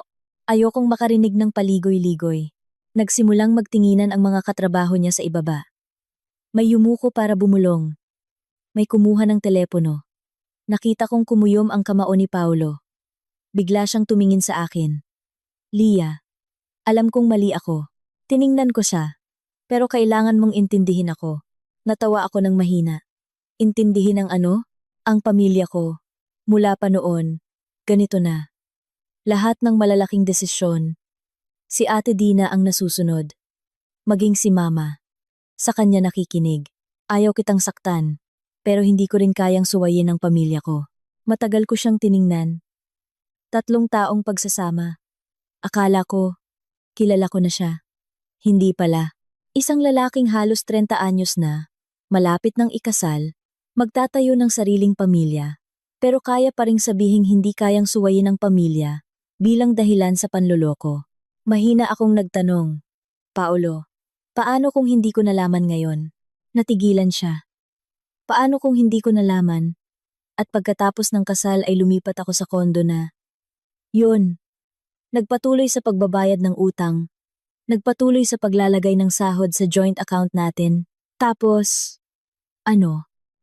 Ayokong makarinig ng paligoy-ligoy. Nagsimulang magtinginan ang mga katrabaho niya sa ibaba. May yumuko para bumulong. May kumuha ng telepono. Nakita kong kumuyom ang kamao ni Paulo. Bigla siyang tumingin sa akin. Lia, alam kong mali ako. Tiningnan ko siya. Pero kailangan mong intindihin ako. Natawa ako ng mahina. Intindihin ang ano? Ang pamilya ko. Mula pa noon, ganito na. Lahat ng malalaking desisyon, si Ate Dina ang nasusunod. Maging si Mama. Sa kanya nakikinig. Ayaw kitang saktan, pero hindi ko rin kayang suwayin ang pamilya ko. Matagal ko siyang tiningnan. 3 taong pagsasama. Akala ko, kilala ko na siya. Hindi pala. Isang lalaking halos 30 anyos na, malapit ng ikasal, magtatayo ng sariling pamilya, pero kaya pa ring sabihing hindi kayang suwayin ang pamilya bilang dahilan sa panloloko. Mahina akong nagtanong, Paolo, paano kung hindi ko nalaman ngayon? Natigilan siya. Paano kung hindi ko nalaman? At pagkatapos ng kasal ay lumipat ako sa kondo na. Yun, nagpatuloy sa pagbabayad ng utang, nagpatuloy sa paglalagay ng sahod sa joint account natin. Tapos,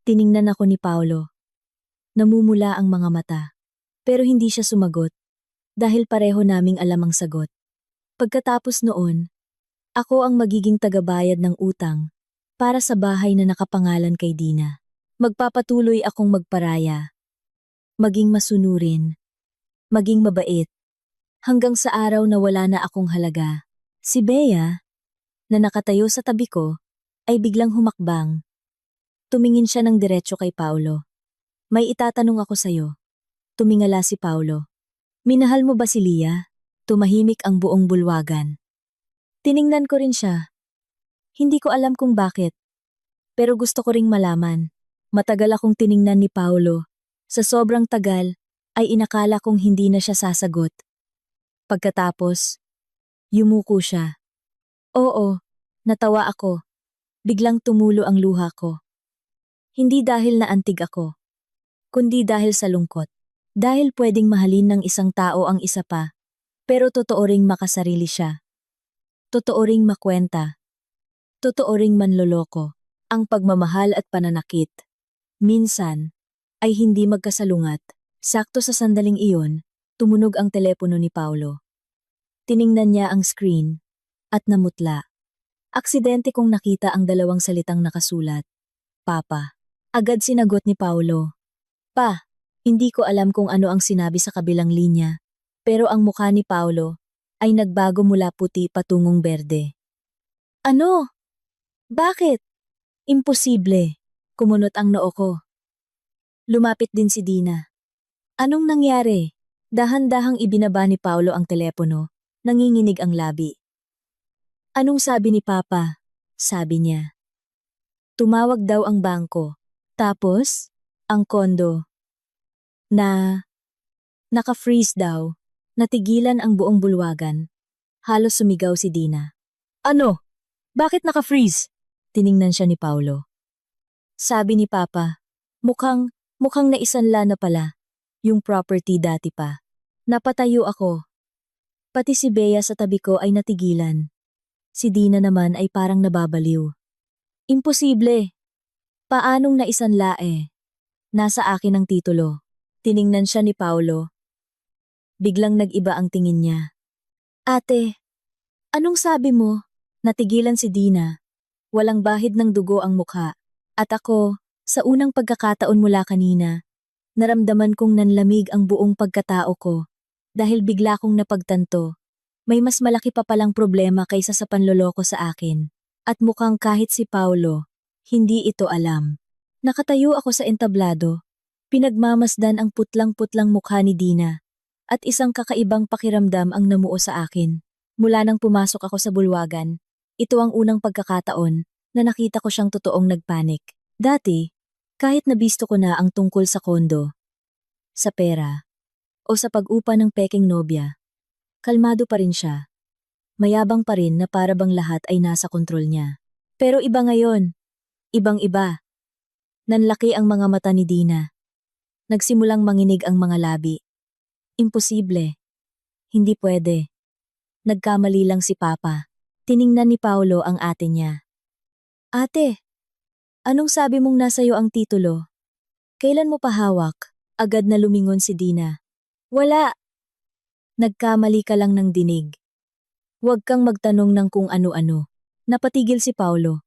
tiningnan ako ni Paolo. Namumula ang mga mata. Pero hindi siya sumagot. Dahil pareho naming alam ang sagot. Pagkatapos noon, ako ang magiging tagabayad ng utang para sa bahay na nakapangalan kay Dina. Magpapatuloy akong magparaya, maging masunurin, maging mabait, hanggang sa araw na wala na akong halaga. Si Bea, na nakatayo sa tabi ko, ay biglang humakbang. Tumingin siya ng diretso kay Paolo. May itatanong ako sa'yo. Tumingala si Paolo. Minahal mo ba si Lia? Tumahimik ang buong bulwagan. Tiningnan ko rin siya. Hindi ko alam kung bakit. Pero gusto ko ring malaman. Matagal akong tiningnan ni Paolo. Sa sobrang tagal, ay inakala kong hindi na siya sasagot. Pagkatapos, yumuko siya. Oo, natawa ako. Biglang tumulo ang luha ko. Hindi dahil naantig ako, kundi dahil sa lungkot. Dahil pwedeng mahalin ng isang tao ang isa pa, pero totoo ring makasarili siya. Totoo ring makwenta. Totoo ring manloloko. Ang pagmamahal at pananakit, minsan, ay hindi magkasalungat. Sakto sa sandaling iyon, tumunog ang telepono ni Paolo. Tiningnan niya ang screen, at namutla. Aksidente kong nakita ang dalawang salitang nakasulat. Papa. Agad sinagot ni Paolo. Pa, hindi ko alam kung ano ang sinabi sa kabilang linya, pero ang mukha ni Paolo ay nagbago mula puti patungong berde. Ano? Bakit? Imposible. Kumunot ang noo ko. Lumapit din si Dina. Anong nangyari? Dahan-dahang ibinaba ni Paolo ang telepono, nanginginig ang labi. Anong sabi ni Papa? Sabi niya. Tumawag daw ang bangko. Tapos, ang kondo. Naka-freeze daw. Natigilan ang buong bulwagan. Halos sumigaw si Dina. Ano? Bakit naka-freeze? Tiningnan siya ni Paolo. Sabi ni Papa, mukhang naisanla na pala. Yung property dati pa. Napatayo ako. Pati si Bea sa tabi ko ay natigilan. Si Dina naman ay parang nababaliw. Imposible. Paanong naisanla eh? Nasa akin ang titulo. Tiningnan siya ni Paolo. Biglang nag-iba ang tingin niya. Ate, anong sabi mo? Natigilan si Dina. Walang bahid ng dugo ang mukha. At ako, sa unang pagkakataon mula kanina, naramdaman kong nanlamig ang buong pagkatao ko dahil bigla kong napagtanto. May mas malaki pa palang problema kaysa sa panloloko sa akin. At mukhang kahit si Paolo, hindi ito alam. Nakatayo ako sa entablado. Pinagmamasdan ang putlang-putlang mukha ni Dina. At isang kakaibang pakiramdam ang namuo sa akin. Mula nang pumasok ako sa bulwagan, ito ang unang pagkakataon na nakita ko siyang totoong nagpanik. Dati, kahit nabisto ko na ang tungkol sa kondo, sa pera, o sa pag-upa ng peking nobya, kalmado pa rin siya. Mayabang pa rin na para bang lahat ay nasa kontrol niya. Pero iba ngayon. Ibang-iba. Nanlaki ang mga mata ni Dina. Nagsimulang manginig ang mga labi. Imposible. Hindi pwede. Nagkamali lang si Papa. Tiningnan ni Paolo ang ate niya. Ate, anong sabi mong nasa'yo ang titulo? Kailan mo pa hawak? Agad na lumingon si Dina. Wala. Nagkamali ka lang ng dinig. Huwag kang magtanong ng kung ano-ano. Napatigil si Paolo.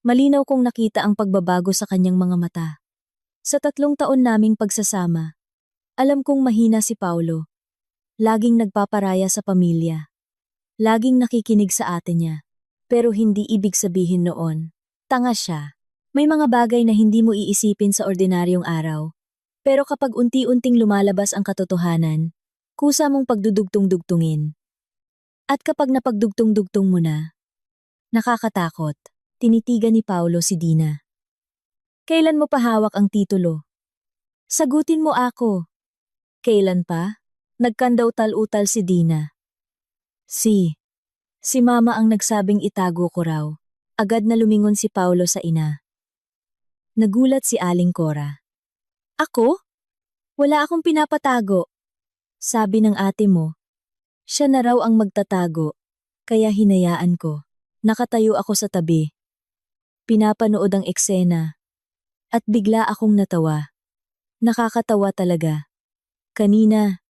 Malinaw kong nakita ang pagbabago sa kanyang mga mata. Sa 3 taon naming pagsasama, alam kong mahina si Paolo. Laging nagpaparaya sa pamilya. Laging nakikinig sa ate niya. Pero hindi ibig sabihin noon, tanga siya. May mga bagay na hindi mo iisipin sa ordinaryong araw. Pero kapag unti-unting lumalabas ang katotohanan, kusa mong pagdudugtong-dugtungin. At kapag napagdugtong-dugtong mo na, nakakatakot. Tinitigan ni Paolo si Dina. Kailan mo pa hawak ang titulo? Sagutin mo ako. Kailan pa? Nagkandaw-tal-utal si Dina. Si Mama ang nagsabing itago ko raw. Agad na lumingon si Paulo sa ina. Nagulat si Aling Cora. Ako? Wala akong pinapatago. Sabi ng ate mo. Siya na raw ang magtatago. Kaya hinayaan ko. Nakatayo ako sa tabi. Pinapanood ang eksena. At bigla akong natawa. Nakakatawa talaga. Kanina,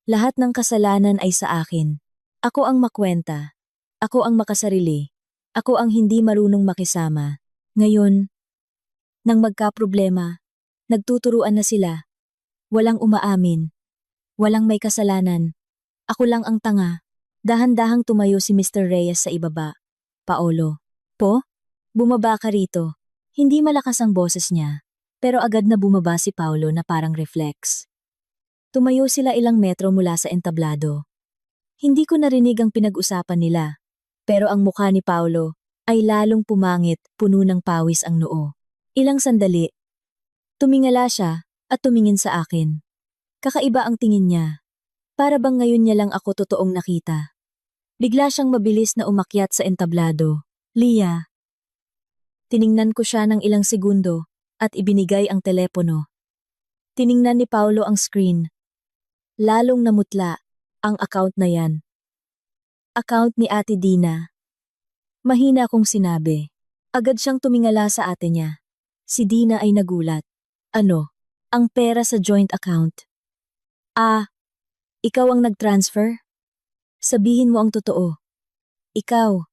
lahat ng kasalanan ay sa akin. Ako ang makwenta. Ako ang makasarili. Ako ang hindi marunong makisama. Ngayon, nang magkaproblema, nagtuturuan na sila. Walang umaamin. Walang may kasalanan. Ako lang ang tanga. Dahan-dahang tumayo si Mr. Reyes sa ibaba. Paolo. Po? Bumaba ka rito. Hindi malakas ang boses niya. Pero agad na bumaba si Paulo na parang reflex. Tumayo sila ilang metro mula sa entablado. Hindi ko narinig ang pinag-usapan nila. Pero ang mukha ni Paulo ay lalong pumangit, puno ng pawis ang noo. Ilang sandali. Tumingala siya at tumingin sa akin. Kakaiba ang tingin niya. Para bang ngayon niya lang ako totoong nakita. Bigla siyang mabilis na umakyat sa entablado. Lia. Tiningnan ko siya ng ilang segundo at ibinigay ang telepono. Tiningnan ni Paulo ang screen. Lalong namutla ang account na yan. Account ni Ate Dina. Mahina akong sinabi. Agad siyang tumingala sa ate niya. Si Dina ay nagulat. Ano? Ang pera sa joint account. Ikaw ang nag-transfer? Sabihin mo ang totoo. Ikaw.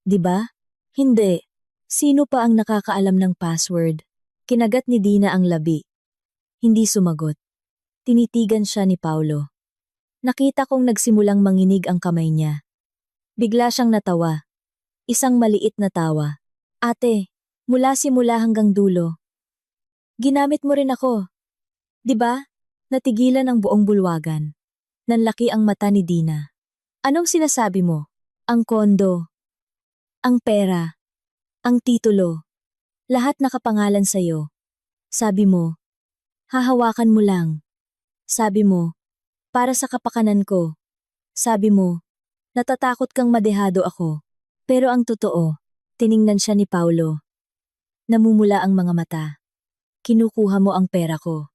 'Di ba? Hindi. Sino pa ang nakakaalam ng password? Kinagat ni Dina ang labi. Hindi sumagot. Tinitigan siya ni Paulo. Nakita kong nagsimulang manginig ang kamay niya. Bigla siyang natawa. Isang maliit na tawa. Ate, mula simula hanggang dulo. Ginamit mo rin ako. 'Di ba? Natigilan ang buong bulwagan. Nanlaki ang mata ni Dina. Anong sinasabi mo? Ang kondo. Ang pera. Ang titulo. Lahat nakapangalan sa'yo. Sabi mo, hahawakan mo lang. Sabi mo, para sa kapakanan ko. Sabi mo, natatakot kang madehado ako. Pero ang totoo, tiningnan siya ni Paulo. Namumula ang mga mata. Kinukuha mo ang pera ko.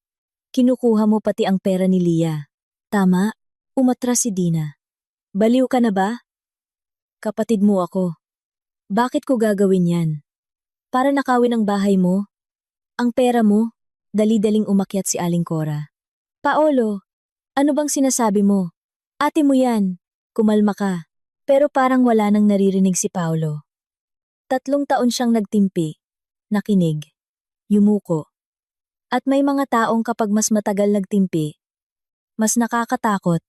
Kinukuha mo pati ang pera ni Lia. Tama? Umatras si Dina. Baliw ka na ba? Kapatid mo ako. Bakit ko gagawin yan? Para nakawin ang bahay mo? Ang pera mo? Dali-daling umakyat si Aling Cora. Paolo, ano bang sinasabi mo? Ate mo yan. Kumalma ka. Pero parang wala nang naririnig si Paulo. 3 taon siyang nagtimpi. Nakinig. Yumuko. At may mga taong kapag mas matagal nagtimpi, mas nakakatakot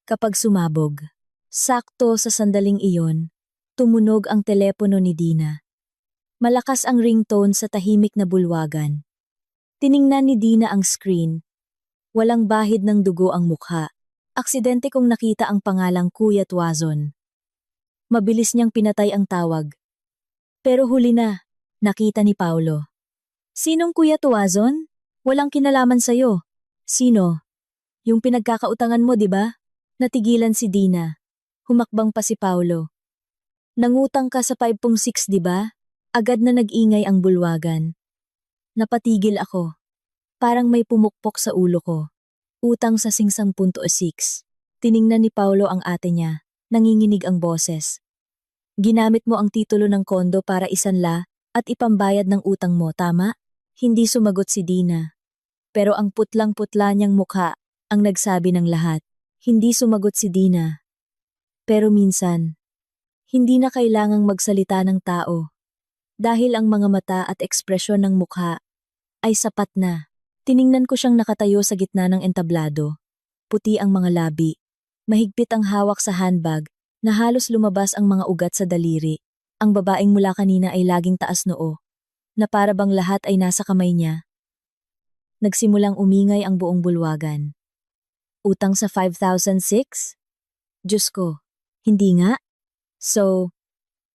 kapag sumabog. Sakto sa sandaling iyon, tumunog ang telepono ni Dina. Malakas ang ringtone sa tahimik na bulwagan. Tiningnan ni Dina ang screen. Walang bahid ng dugo ang mukha. Aksidente kong nakita ang pangalang Kuya Tuazon. Mabilis niyang pinatay ang tawag. Pero huli na, nakita ni Paulo. Sinong Kuya Tuazon? Walang kinalaman sa'yo. Sino? Yung pinagkakautangan mo, di ba? Natigilan si Dina. Humakbang pa si Paulo. Nangutang ka sa 5.6, di ba? Agad na nag-ingay ang bulwagan. Napatigil ako. Parang may pumukpok sa ulo ko. Utang sa 5.6. Tiningnan ni Paulo ang ate niya. Nanginginig ang boses. Ginamit mo ang titulo ng kondo para isanla at ipambayad ng utang mo, tama? Hindi sumagot si Dina. Pero ang putlang-putla niyang mukha ang nagsabi ng lahat. Hindi sumagot si Dina. Pero minsan, hindi na kailangang magsalita ng tao. Dahil ang mga mata at ekspresyon ng mukha ay sapat na. Tiningnan ko siyang nakatayo sa gitna ng entablado. Puti ang mga labi. Mahigpit ang hawak sa handbag na halos lumabas ang mga ugat sa daliri. Ang babaeng mula kanina ay laging taas noo, na para bang lahat ay nasa kamay niya. Nagsimulang umingay ang buong bulwagan. Utang sa 5,006? Diyos ko, hindi nga? So,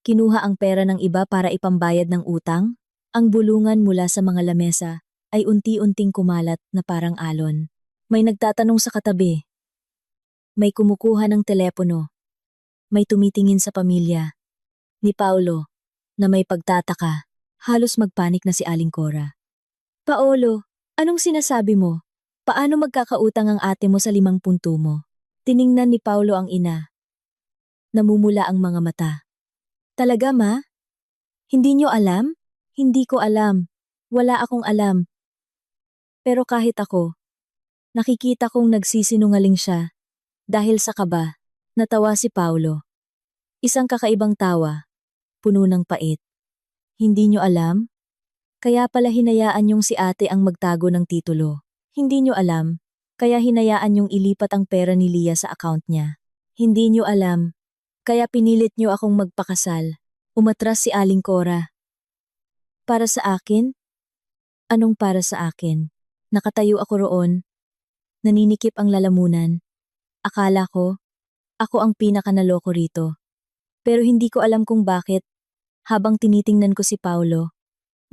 kinuha ang pera ng iba para ipambayad ng utang? Ang bulungan mula sa mga lamesa ay unti-unting kumalat na parang alon. May nagtatanong sa katabi. May kumukuha ng telepono. May tumitingin sa pamilya. Ni Paolo, na may pagtataka. Halos magpanik na si Aling Cora. Paolo, anong sinasabi mo? Paano magkakautang ang ate mo sa 50 mo? Tiningnan ni Paolo ang ina. Namumula ang mga mata. Talaga ma? Hindi nyo alam? Hindi ko alam. Wala akong alam. Pero kahit ako, nakikita kong nagsisinungaling siya. Dahil sa kaba, natawa si Paolo. Isang kakaibang tawa, puno ng pait. Hindi nyo alam? Kaya pala hinayaan yung si ate ang magtago ng titulo. Hindi nyo alam, kaya hinayaan yung ilipat ang pera ni Lia sa account niya. Hindi nyo alam, kaya pinilit nyo akong magpakasal. Umatras si Aling Cora. Para sa akin? Anong para sa akin? Nakatayo ako roon. Naninikip ang lalamunan. Akala ko, ako ang pinakanaloko rito. Pero hindi ko alam kung bakit. Habang tinitingnan ko si Paolo,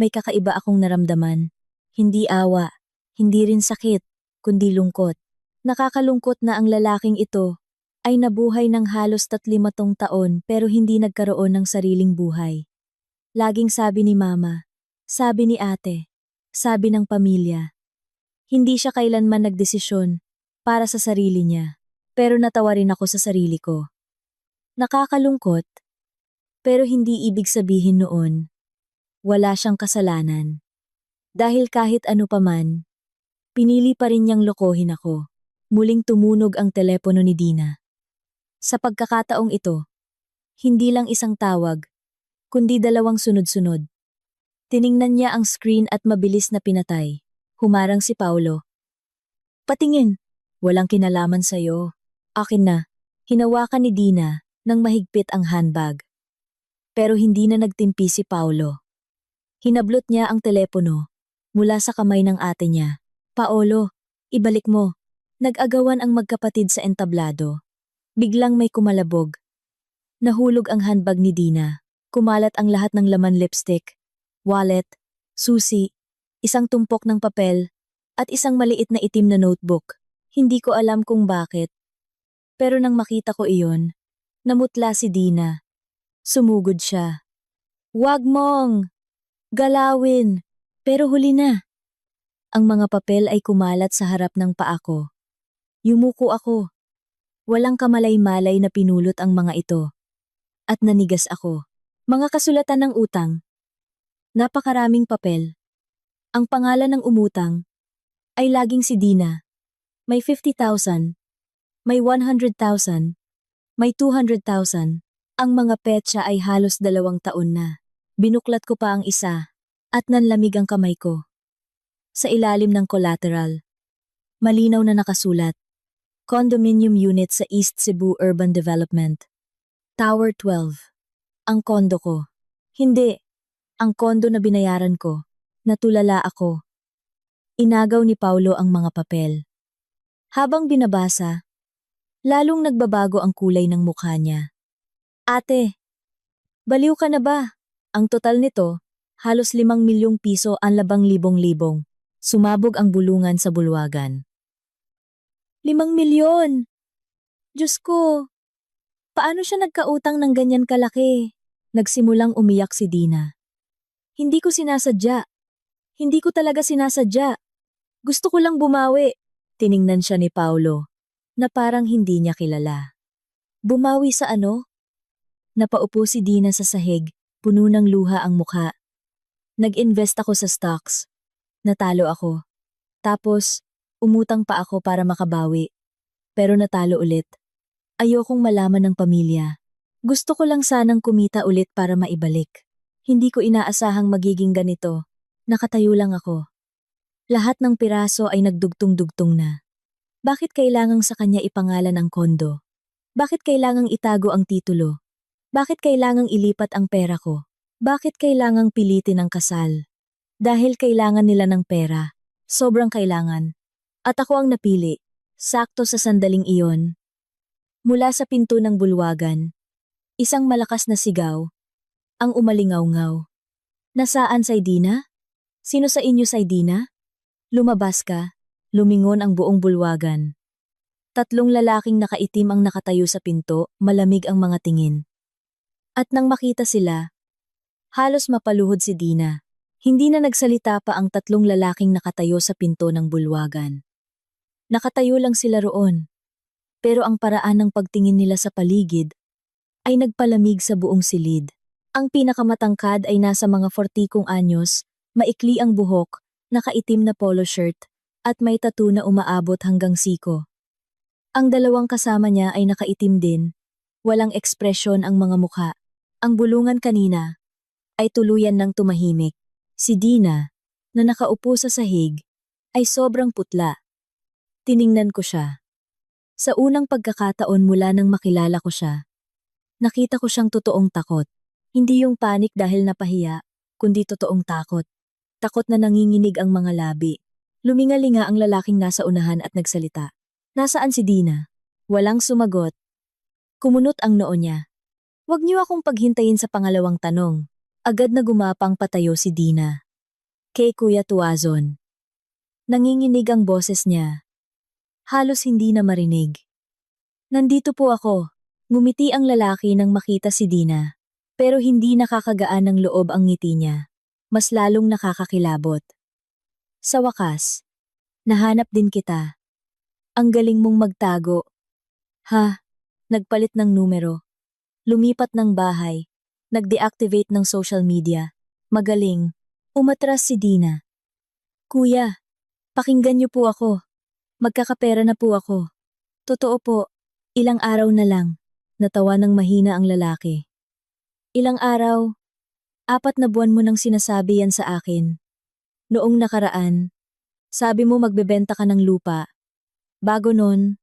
may kakaiba akong naramdaman. Hindi awa, hindi rin sakit, kundi lungkot. Nakakalungkot na ang lalaking ito ay nabuhay ng halos 35 taon pero hindi nagkaroon ng sariling buhay. Laging sabi ni mama, sabi ni ate, sabi ng pamilya. Hindi siya kailanman nagdesisyon para sa sarili niya. Pero natawa rin ako sa sarili ko. Nakakalungkot, pero hindi ibig sabihin noon, wala siyang kasalanan. Dahil kahit ano paman, pinili pa rin niyang lokohin ako. Muling tumunog ang telepono ni Dina. Sa pagkakataong ito, hindi lang isang tawag, kundi 2 sunod-sunod. Tiningnan niya ang screen at mabilis na pinatay. Humarang si Paolo. Patingin, walang kinalaman sa'yo. Akin na, hinawakan ni Dina nang mahigpit ang handbag. Pero hindi na nagtimpi si Paolo. Hinablot niya ang telepono mula sa kamay ng ate niya. Paolo, ibalik mo. Nag-agawan ang magkapatid sa entablado. Biglang may kumalabog. Nahulog ang handbag ni Dina. Kumalat ang lahat ng laman lipstick, wallet, susi, isang tumpok ng papel, at isang maliit na itim na notebook. Hindi ko alam kung bakit. Pero nang makita ko iyon, namutla si Dina. Sumugod siya. Wag mong galawin, pero huli na. Ang mga papel ay kumalat sa harap ng paa ko. Yumuko ako. Walang kamalay-malay na pinulot ang mga ito. At nanigas ako. Mga kasulatan ng utang. Napakaraming papel. Ang pangalan ng umutang ay laging si Dina. May 50,000. May 100,000, may 200,000. Ang mga petsa ay halos 2 taon na. Binuklat ko pa ang isa, at nanlamig ang kamay ko. Sa ilalim ng collateral, malinaw na nakasulat, Condominium Unit sa East Cebu Urban Development. Tower 12. Ang kondo ko. Hindi, ang kondo na binayaran ko. Natulala ako. Inagaw ni Paolo ang mga papel. Habang binabasa, lalong nagbabago ang kulay ng mukha niya. Ate, baliw ka na ba? Ang total nito, halos 5 milyong piso ang 2,000. Sumabog ang bulungan sa bulwagan. 5 milyon! Diyos ko! Paano siya nagkautang ng ganyan kalaki? Nagsimulang umiyak si Dina. Hindi ko sinasadya. Hindi ko talaga sinasadya. Gusto ko lang bumawi. Tiningnan siya ni Paolo, na parang hindi niya kilala. Bumawi sa ano? Napaupo si Dina sa sahig, puno ng luha ang mukha. Nag-invest ako sa stocks. Natalo ako. Tapos, umutang pa ako para makabawi. Pero natalo ulit. Ayokong malaman ng pamilya. Gusto ko lang sanang kumita ulit para maibalik. Hindi ko inaasahang magiging ganito. Nakatayo lang ako. Lahat ng piraso ay nagdugtong-dugtong na. Bakit kailangang sa kanya ipangalan ang kondo? Bakit kailangang itago ang titulo? Bakit kailangang ilipat ang pera ko? Bakit kailangang pilitin ang kasal? Dahil kailangan nila ng pera. Sobrang kailangan. At ako ang napili. Sakto sa sandaling iyon. Mula sa pinto ng bulwagan, isang malakas na sigaw, ang umalingaw-ngaw. Nasaan si Dina? Sino sa inyo si Dina? Lumabas ka, lumingon ang buong bulwagan. Tatlong lalaking nakaitim ang nakatayo sa pinto, malamig ang mga tingin. At nang makita sila, halos mapaluhod si Dina. Hindi na nagsalita pa ang tatlong lalaking nakatayo sa pinto ng bulwagan. Nakatayo lang sila roon. Pero ang paraan ng pagtingin nila sa paligid ay nagpalamig sa buong silid. Ang pinakamatangkad ay nasa mga 40 anyos, maikli ang buhok, nakaitim na polo shirt, at may tattoo na umaabot hanggang siko. Ang dalawang kasama niya ay nakaitim din, walang ekspresyon ang mga mukha. Ang bulungan kanina ay tuluyan ng tumahimik. Si Dina, na nakaupo sa sahig, ay sobrang putla. Tiningnan ko siya. Sa unang pagkakataon mula nang makilala ko siya, nakita ko siyang totoong takot. Hindi yung panik dahil napahiya, kundi totoong takot. Takot na nanginginig ang mga labi. Lumingalinga ang lalaking nasa unahan at nagsalita. Nasaan si Dina? Walang sumagot. Kumunot ang noo niya. Huwag niyo akong paghintayin sa pangalawang tanong. Agad na gumapang patayo si Dina. Kay Kuya Tuazon. Nanginginig ang boses niya. Halos hindi na marinig. Nandito po ako. Ngumiti ang lalaki nang makita si Dina. Pero hindi nakakagaan ng loob ang ngiti niya. Mas lalong nakakakilabot. Sa wakas, nahanap din kita. Ang galing mong magtago. Ha, nagpalit ng numero. Lumipat ng bahay. Nag-deactivate ng social media. Magaling. Umatras si Dina. Kuya, pakinggan niyo po ako. Magkakapera na po ako. Totoo po, ilang araw na lang. Natawa ng mahina ang lalaki. Ilang araw? 4 na buwan mo nang sinasabi yan sa akin. Noong nakaraan, sabi mo magbebenta ka ng lupa. Bago nun,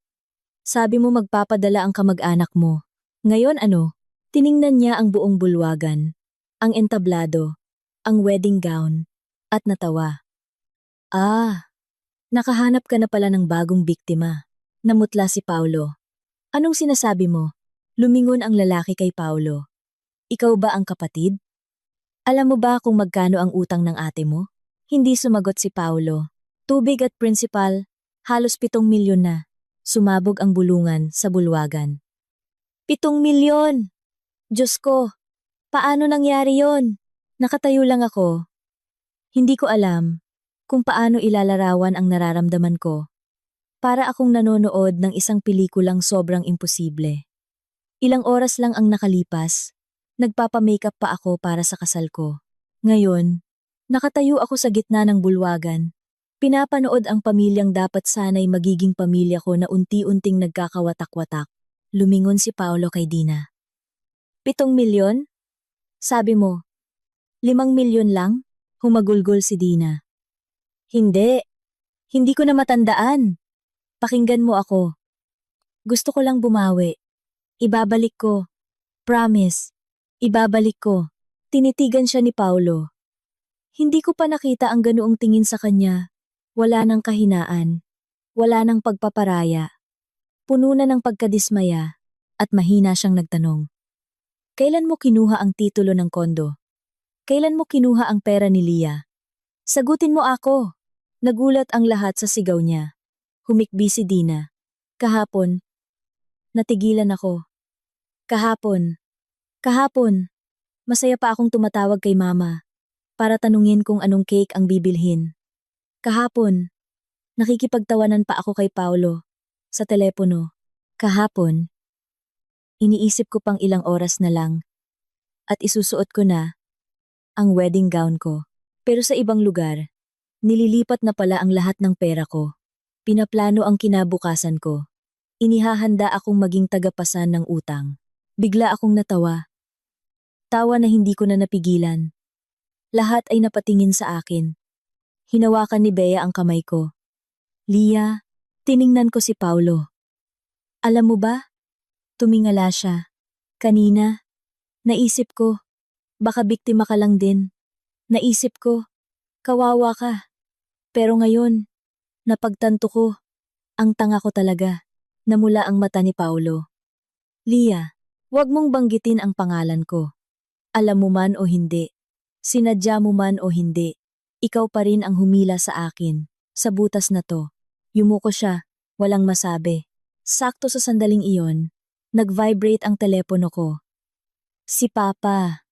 sabi mo magpapadala ang kamag-anak mo. Ngayon ano? Tiningnan niya ang buong bulwagan, ang entablado, ang wedding gown, at natawa. Ah, nakahanap ka na pala ng bagong biktima. Namutla si Paulo. Anong sinasabi mo? Lumingon ang lalaki kay Paulo. Ikaw ba ang kapatid? Alam mo ba kung magkano ang utang ng ate mo? Hindi sumagot si Paulo. Tubig at principal, halos 7 milyon na. Sumabog ang bulungan sa bulwagan. 7 milyon! Diyos ko, paano nangyari yon? Nakatayo lang ako. Hindi ko alam kung paano ilalarawan ang nararamdaman ko. Para akong nanonood ng isang pelikulang sobrang imposible. Ilang oras lang ang nakalipas, nagpapamakeup pa ako para sa kasal ko. Ngayon, nakatayo ako sa gitna ng bulwagan. Pinapanood ang pamilyang dapat sana'y magiging pamilya ko na unti-unting nagkakawatak-watak. Lumingon si Paulo kay Dina. 7 milyon? Sabi mo, 5 milyon lang? Humagulgol si Dina. Hindi. Hindi ko na matandaan. Pakinggan mo ako. Gusto ko lang bumawi. Ibabalik ko. Promise. Ibabalik ko. Tinitigan siya ni Paulo. Hindi ko pa nakita ang ganoong tingin sa kanya. Wala nang kahinaan. Wala nang pagpaparaya. Puno na ng pagkadismaya. At mahina siyang nagtanong. Kailan mo kinuha ang titulo ng kondo? Kailan mo kinuha ang pera ni Lia? Sagutin mo ako. Nagulat ang lahat sa sigaw niya. Humikbi si Dina. Kahapon. Natigilan ako. Kahapon. Kahapon. Masaya pa akong tumatawag kay mama para tanungin kung anong cake ang bibilhin. Kahapon. Nakikipagtawanan pa ako kay Paulo sa telepono. Kahapon. Iniisip ko pang ilang oras na lang at isusuot ko na ang wedding gown ko. Pero sa ibang lugar, nililipat na pala ang lahat ng pera ko. Pinaplano ang kinabukasan ko. Inihahanda akong maging tagapasan ng utang. Bigla akong natawa. Tawa na hindi ko na napigilan. Lahat ay napatingin sa akin. Hinawakan ni Bea ang kamay ko. Lia, tiningnan ko si Paulo. Alam mo ba? Tumingala siya. Kanina, naisip ko, baka biktima ka lang din. Naisip ko, kawawa ka. Pero ngayon, napagtanto ko, ang tanga ko talaga. Namula ang mata ni Paulo. Lia, huwag mong banggitin ang pangalan ko. Alam mo man o hindi. Sinadya mo man o hindi, ikaw pa rin ang humila sa akin. Sa butas na to. Yumuko siya, walang masabi. Sakto sa sandaling iyon, nag-vibrate ang telepono ko. Si Papa.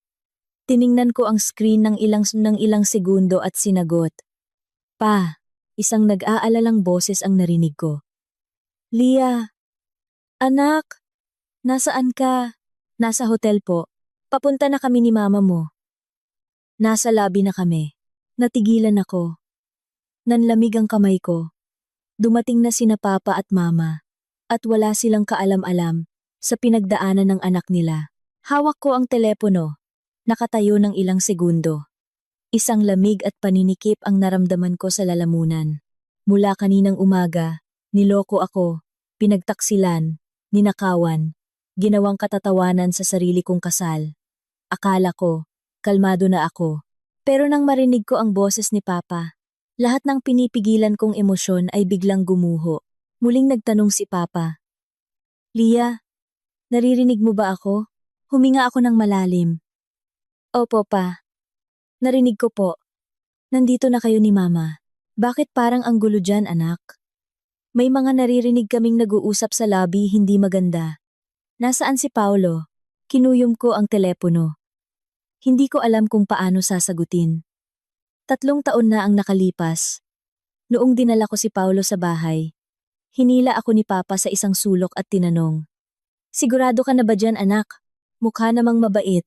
Tiningnan ko ang screen ng ilang segundo at sinagot. Pa, isang nag-aalalang boses ang narinig ko. Lia, anak, nasaan ka? Nasa hotel po. Papunta na kami ni mama mo. Nasa lobby na kami. Natigilan ako. Nanlamig ang kamay ko. Dumating na sina Papa at Mama. At wala silang kaalam-alam sa pinagdaanan ng anak nila. Hawak ko ang telepono. Nakatayo ng ilang segundo. Isang lamig at paninikip ang naramdaman ko sa lalamunan. Mula kaninang umaga, niloko ako, pinagtaksilan, ninakawan, ginawang katatawanan sa sarili kong kasal. Akala ko, kalmado na ako. Pero nang marinig ko ang boses ni Papa, lahat ng pinipigilan kong emosyon ay biglang gumuho. Muling nagtanong si Papa. Lia, naririnig mo ba ako? Huminga ako ng malalim. Opo pa. Narinig ko po. Nandito na kayo ni Mama. Bakit parang ang gulo dyan, anak? May mga naririnig kaming nag-uusap sa lobby hindi maganda. Nasaan si Paolo? Kinuyom ko ang telepono. Hindi ko alam kung paano sasagutin. 3 taon na ang nakalipas. Noong dinala ko si Paolo sa bahay, hinila ako ni Papa sa isang sulok at tinanong. Sigurado ka na ba dyan, anak? Mukha namang mabait,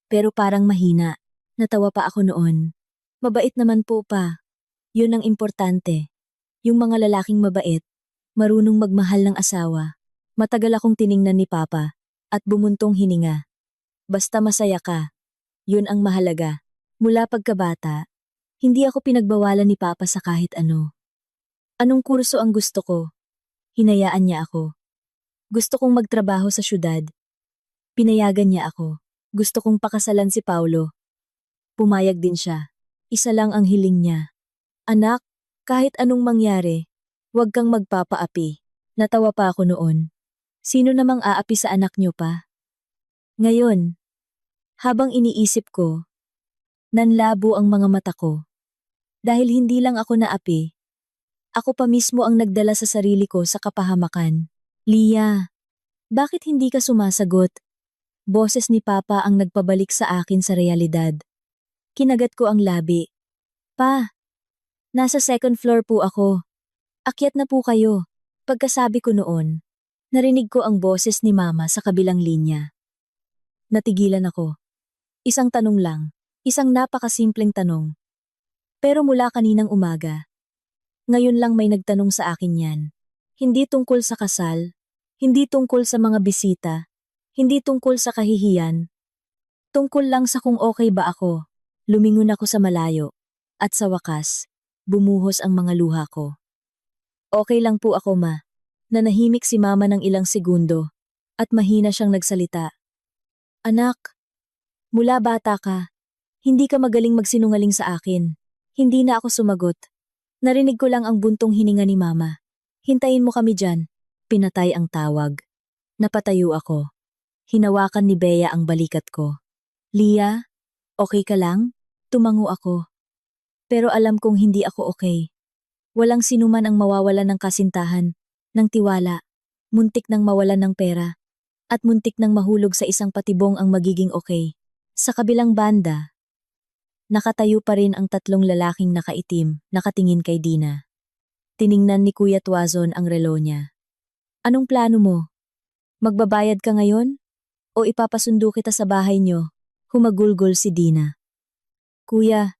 pero parang mahina. Natawa pa ako noon. Mabait naman po pa. Yun ang importante. Yung mga lalaking mabait, marunong magmahal ng asawa. Matagal akong tiningnan ni Papa at bumuntong hininga. Basta masaya ka. Yun ang mahalaga. Mula pagkabata, hindi ako pinagbawalan ni Papa sa kahit ano. Anong kurso ang gusto ko? Hinayaan niya ako. Gusto kong magtrabaho sa syudad. Pinayagan niya ako. Gusto kong pakasalan si Paulo. Pumayag din siya. Isa lang ang hiling niya. Anak, kahit anong mangyari, huwag kang magpapaapi. Natawa pa ako noon. Sino namang aapi sa anak niyo pa? Ngayon, habang iniisip ko, nanlabo ang mga mata ko. Dahil hindi lang ako naapi, ako pa mismo ang nagdala sa sarili ko sa kapahamakan. Lia, bakit hindi ka sumasagot? Boses ni Papa ang nagpabalik sa akin sa realidad. Kinagat ko ang labi. Pa, nasa 2nd floor po ako. Akyat na po kayo. Pagkasabi ko noon, narinig ko ang boses ni Mama sa kabilang linya. Natigilan ako. Isang tanong lang. Isang napakasimpleng tanong. Pero mula kaninang umaga, ngayon lang may nagtanong sa akin yan. Hindi tungkol sa kasal, hindi tungkol sa mga bisita, hindi tungkol sa kahihiyan. Tungkol lang sa kung okay ba ako. Lumingon ako sa malayo. At sa wakas, bumuhos ang mga luha ko. Okay lang po ako, Ma. Nanahimik si Mama ng ilang segundo. At mahina siyang nagsalita. Anak, mula bata ka, hindi ka magaling magsinungaling sa akin. Hindi na ako sumagot. Narinig ko lang ang buntong hininga ni Mama. Hintayin mo kami dyan. Pinatay ang tawag. Napatayo ako. Hinawakan ni Bea ang balikat ko. Lia, okay ka lang? Tumango ako. Pero alam kong hindi ako okay. Walang sinuman ang mawawalan ng kasintahan, ng tiwala, muntik nang mawalan ng pera, at muntik nang mahulog sa isang patibong ang magiging okay. Sa kabilang banda, nakatayo pa rin ang 3 lalaking nakaitim, nakatingin kay Dina. Tiningnan ni Kuya Tuazon ang relo niya. Anong plano mo? Magbabayad ka ngayon? O ipapasundo kita sa bahay niyo? Humagulgol si Dina. Kuya,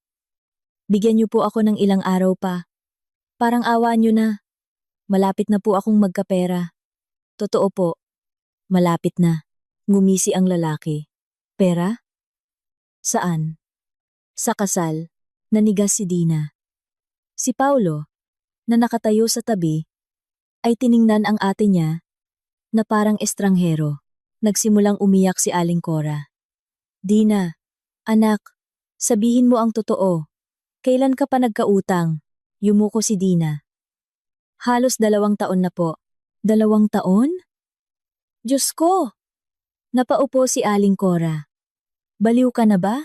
bigyan niyo po ako ng ilang araw pa. Parang awa niyo na. Malapit na po akong magkapera. Totoo po. Malapit na. Ngumisi ang lalaki. Pera? Saan? Sa kasal. Nanigas si Dina. Si Paulo, na nakatayo sa tabi, ay tiningnan ang ate niya na parang estranghero. Nagsimulang umiyak si Aling Cora. Dina, anak, sabihin mo ang totoo. Kailan ka pa nagkautang? Yumuko si Dina. Halos 2 taon na po. 2 taon? Diyos ko! Napaupo si Aling Cora. Baliw ka na ba?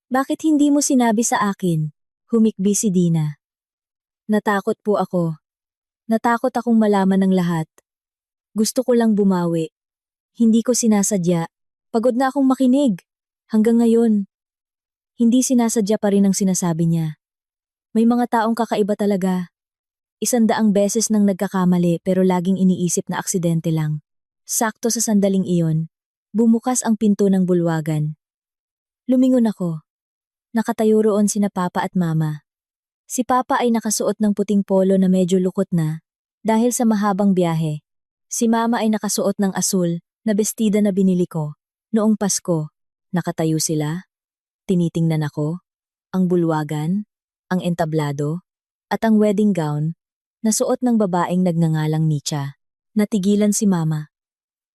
Bakit hindi mo sinabi sa akin? Humikbi si Dina. Natakot po ako. Natakot akong malaman ng lahat. Gusto ko lang bumawi. Hindi ko sinasadya. Pagod na akong makinig. Hanggang ngayon, hindi sinasadya pa rin ang sinasabi niya. May mga taong kakaiba talaga. 100 beses nang nagkakamali pero laging iniisip na aksidente lang. Sakto sa sandaling iyon, bumukas ang pinto ng bulwagan. Lumingon ako. Nakatayo roon sina Papa at Mama. Si Papa ay nakasuot ng puting polo na medyo lukot na dahil sa mahabang biyahe. Si Mama ay nakasuot ng asul na bestida na binili ko noong Pasko. Nakatayo sila. Tinitingnan ako, ang bulwagan, ang entablado, at ang wedding gown na suot ng babaeng nagngangalang Nicha. Natigilan si Mama.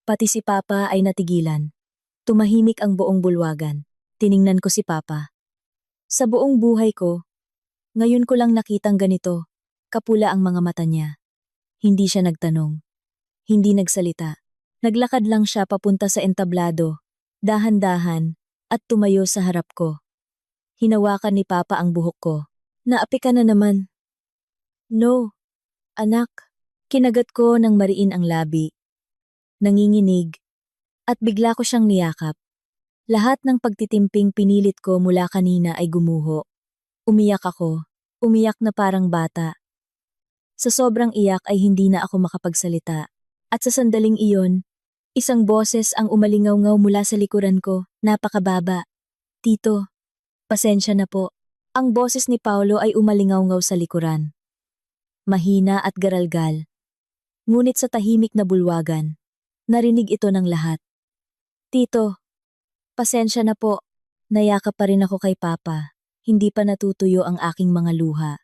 Pati si Papa ay natigilan. Tumahimik ang buong bulwagan. Tiningnan ko si Papa. Sa buong buhay ko, ngayon ko lang nakitang ganito. Kapula ang mga mata niya. Hindi siya nagtanong. Hindi nagsalita. Naglakad lang siya papunta sa entablado, dahan-dahan, at tumayo sa harap ko. Hinawakan ni Papa ang buhok ko. Naapi ka na naman. No, anak. Kinagat ko ng mariin ang labi. Nanginginig. At bigla ko siyang niyakap. Lahat ng pagtitimping pinilit ko mula kanina ay gumuho. Umiyak ako. Umiyak na parang bata. Sa sobrang iyak ay hindi na ako makapagsalita. At sa sandaling iyon, isang boses ang umalingaw-ngaw mula sa likuran ko, napakababa. Tito, pasensya na po. Ang boses ni Paulo ay umalingaw-ngaw sa likuran. Mahina at garalgal. Ngunit sa tahimik na bulwagan, narinig ito ng lahat. Tito, pasensya na po. Nayakap pa rin ako kay Papa. Hindi pa natutuyo ang aking mga luha.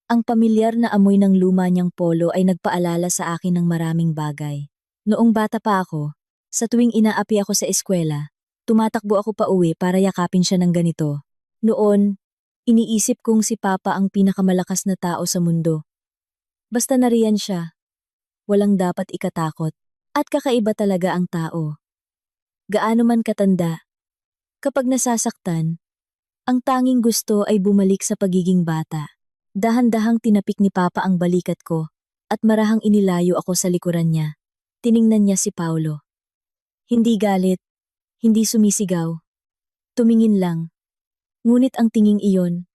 Ang pamilyar na amoy ng luma niyang polo ay nagpaalala sa akin ng maraming bagay. Noong bata pa ako, sa tuwing inaapi ako sa eskwela, tumatakbo ako pa uwi para yakapin siya ng ganito. Noon, iniisip kong si Papa ang pinakamalakas na tao sa mundo. Basta nariyan siya. Walang dapat ikatakot. At kakaiba talaga ang tao. Gaano man katanda. Kapag nasasaktan, ang tanging gusto ay bumalik sa pagiging bata. Dahan-dahang tinapik ni Papa ang balikat ko at marahang inilayo ako sa likuran niya. Tiningnan niya si Paulo. Hindi galit, hindi sumisigaw. Tumingin lang. Ngunit ang tinging iyon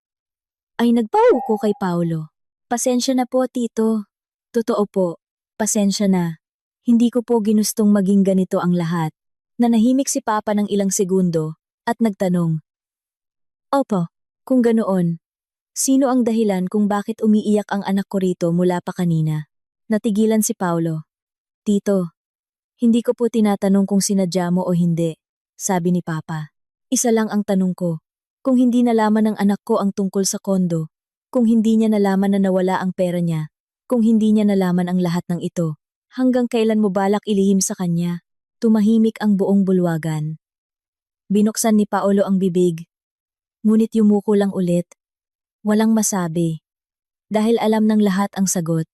ay nagpauko kay Paulo. Pasensya na po, Tito. Totoo po, pasensya na. Hindi ko po ginustong maging ganito ang lahat. Nanahimik si Papa ng ilang segundo at nagtanong. Opo, kung ganoon. Sino ang dahilan kung bakit umiiyak ang anak ko rito mula pa kanina? Natigilan si Paulo. Tito, hindi ko po tinatanong kung sinadya mo o hindi, sabi ni Papa. Isa lang ang tanong ko. Kung hindi nalaman ng anak ko ang tungkol sa kondo, kung hindi niya nalaman na nawala ang pera niya, kung hindi niya nalaman ang lahat ng ito, hanggang kailan mo balak ilihim sa kanya? Tumahimik ang buong bulwagan. Binuksan ni Paulo ang bibig. Ngunit yumuko lang ulit. Walang masabi. Dahil alam ng lahat ang sagot.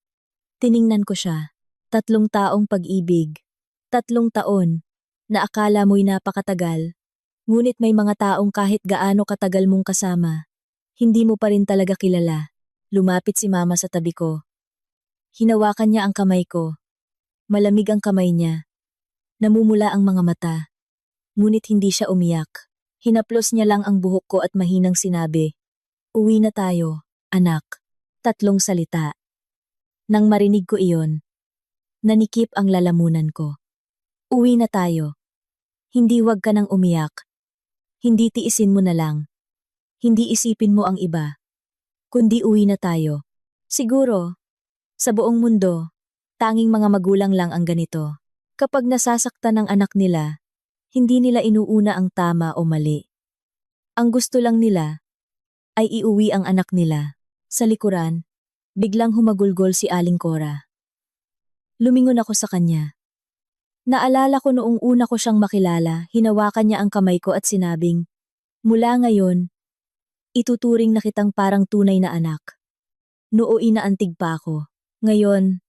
Tiningnan ko siya. 3 taong pag-ibig. 3 taon. Na akala mo'y napakatagal. Ngunit may mga taong kahit gaano katagal mong kasama, hindi mo pa rin talaga kilala. Lumapit si Mama sa tabi ko. Hinawakan niya ang kamay ko. Malamig ang kamay niya. Namumula ang mga mata. Ngunit hindi siya umiyak. Hinaplos niya lang ang buhok ko at mahinang sinabi, "Uwi na tayo, anak." 3 salita. Nang marinig ko iyon, nanikip ang lalamunan ko. Uwi na tayo. Hindi wag ka nang umiyak. Hindi tiisin mo na lang. Hindi isipin mo ang iba. Kundi uwi na tayo. Siguro, sa buong mundo, tanging mga magulang lang ang ganito. Kapag nasasaktan ang anak nila, hindi nila inuuna ang tama o mali. Ang gusto lang nila ay iuwi ang anak nila. Sa likuran, biglang humagulgol si Aling Cora. Lumingon ako sa kanya. Naalala ko noong una ko siyang makilala, hinawakan niya ang kamay ko at sinabing, "Mula ngayon, ituturing na kitang parang tunay na anak." Nooy naantig pa ako. Ngayon,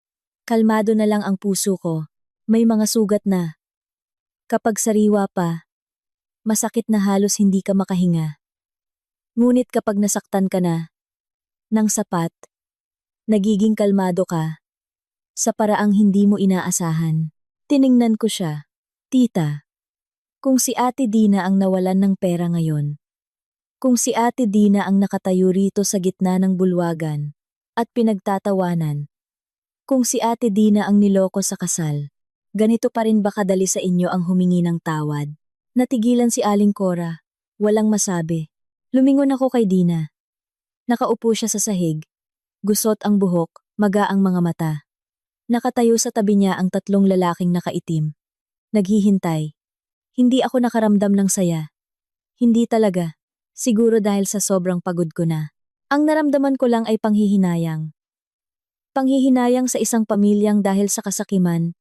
kalmado na lang ang puso ko. May mga sugat na. Kapag sariwa pa, masakit na halos hindi ka makahinga. Ngunit kapag nasaktan ka na, ng sapat, nagiging kalmado ka, sa paraang hindi mo inaasahan. Tiningnan ko siya. Tita, kung si Ate Dina ang nawalan ng pera ngayon, kung si Ate Dina ang nakatayo rito sa gitna ng bulwagan at pinagtatawanan, kung si Ate Dina ang niloko sa kasal, ganito pa rin ba kadali sa inyo ang humingi ng tawad? Natigilan si Aling Cora. Walang masabi. Lumingon ako kay Dina. Nakaupo siya sa sahig. Gusot ang buhok, maga ang mga mata. Nakatayo sa tabi niya ang tatlong lalaking nakaitim. Naghihintay. Hindi ako nakaramdam ng saya. Hindi talaga. Siguro dahil sa sobrang pagod ko na. Ang naramdaman ko lang ay panghihinayang. Panghihinayang sa isang pamilyang dahil sa kasakiman,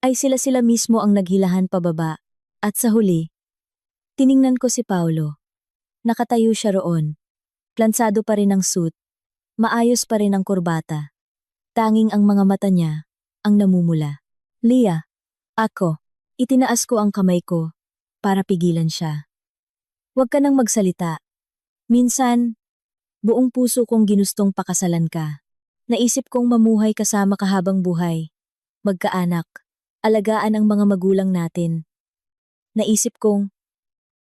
ay sila mismo ang naghilahan pababa. At sa huli, tiningnan ko si Paulo. Nakatayo siya roon. Plansado pa rin ang suit. Maayos pa rin ang kurbata. Tanging ang mga mata niya, ang namumula. Lia, ako. Itinaas ko ang kamay ko, para pigilan siya. Huwag ka nang magsalita. Minsan, buong puso kong ginustong pakasalan ka. Naisip kong mamuhay kasama ka habang buhay. Magkaanak, alagaan ang mga magulang natin. Naisip kong,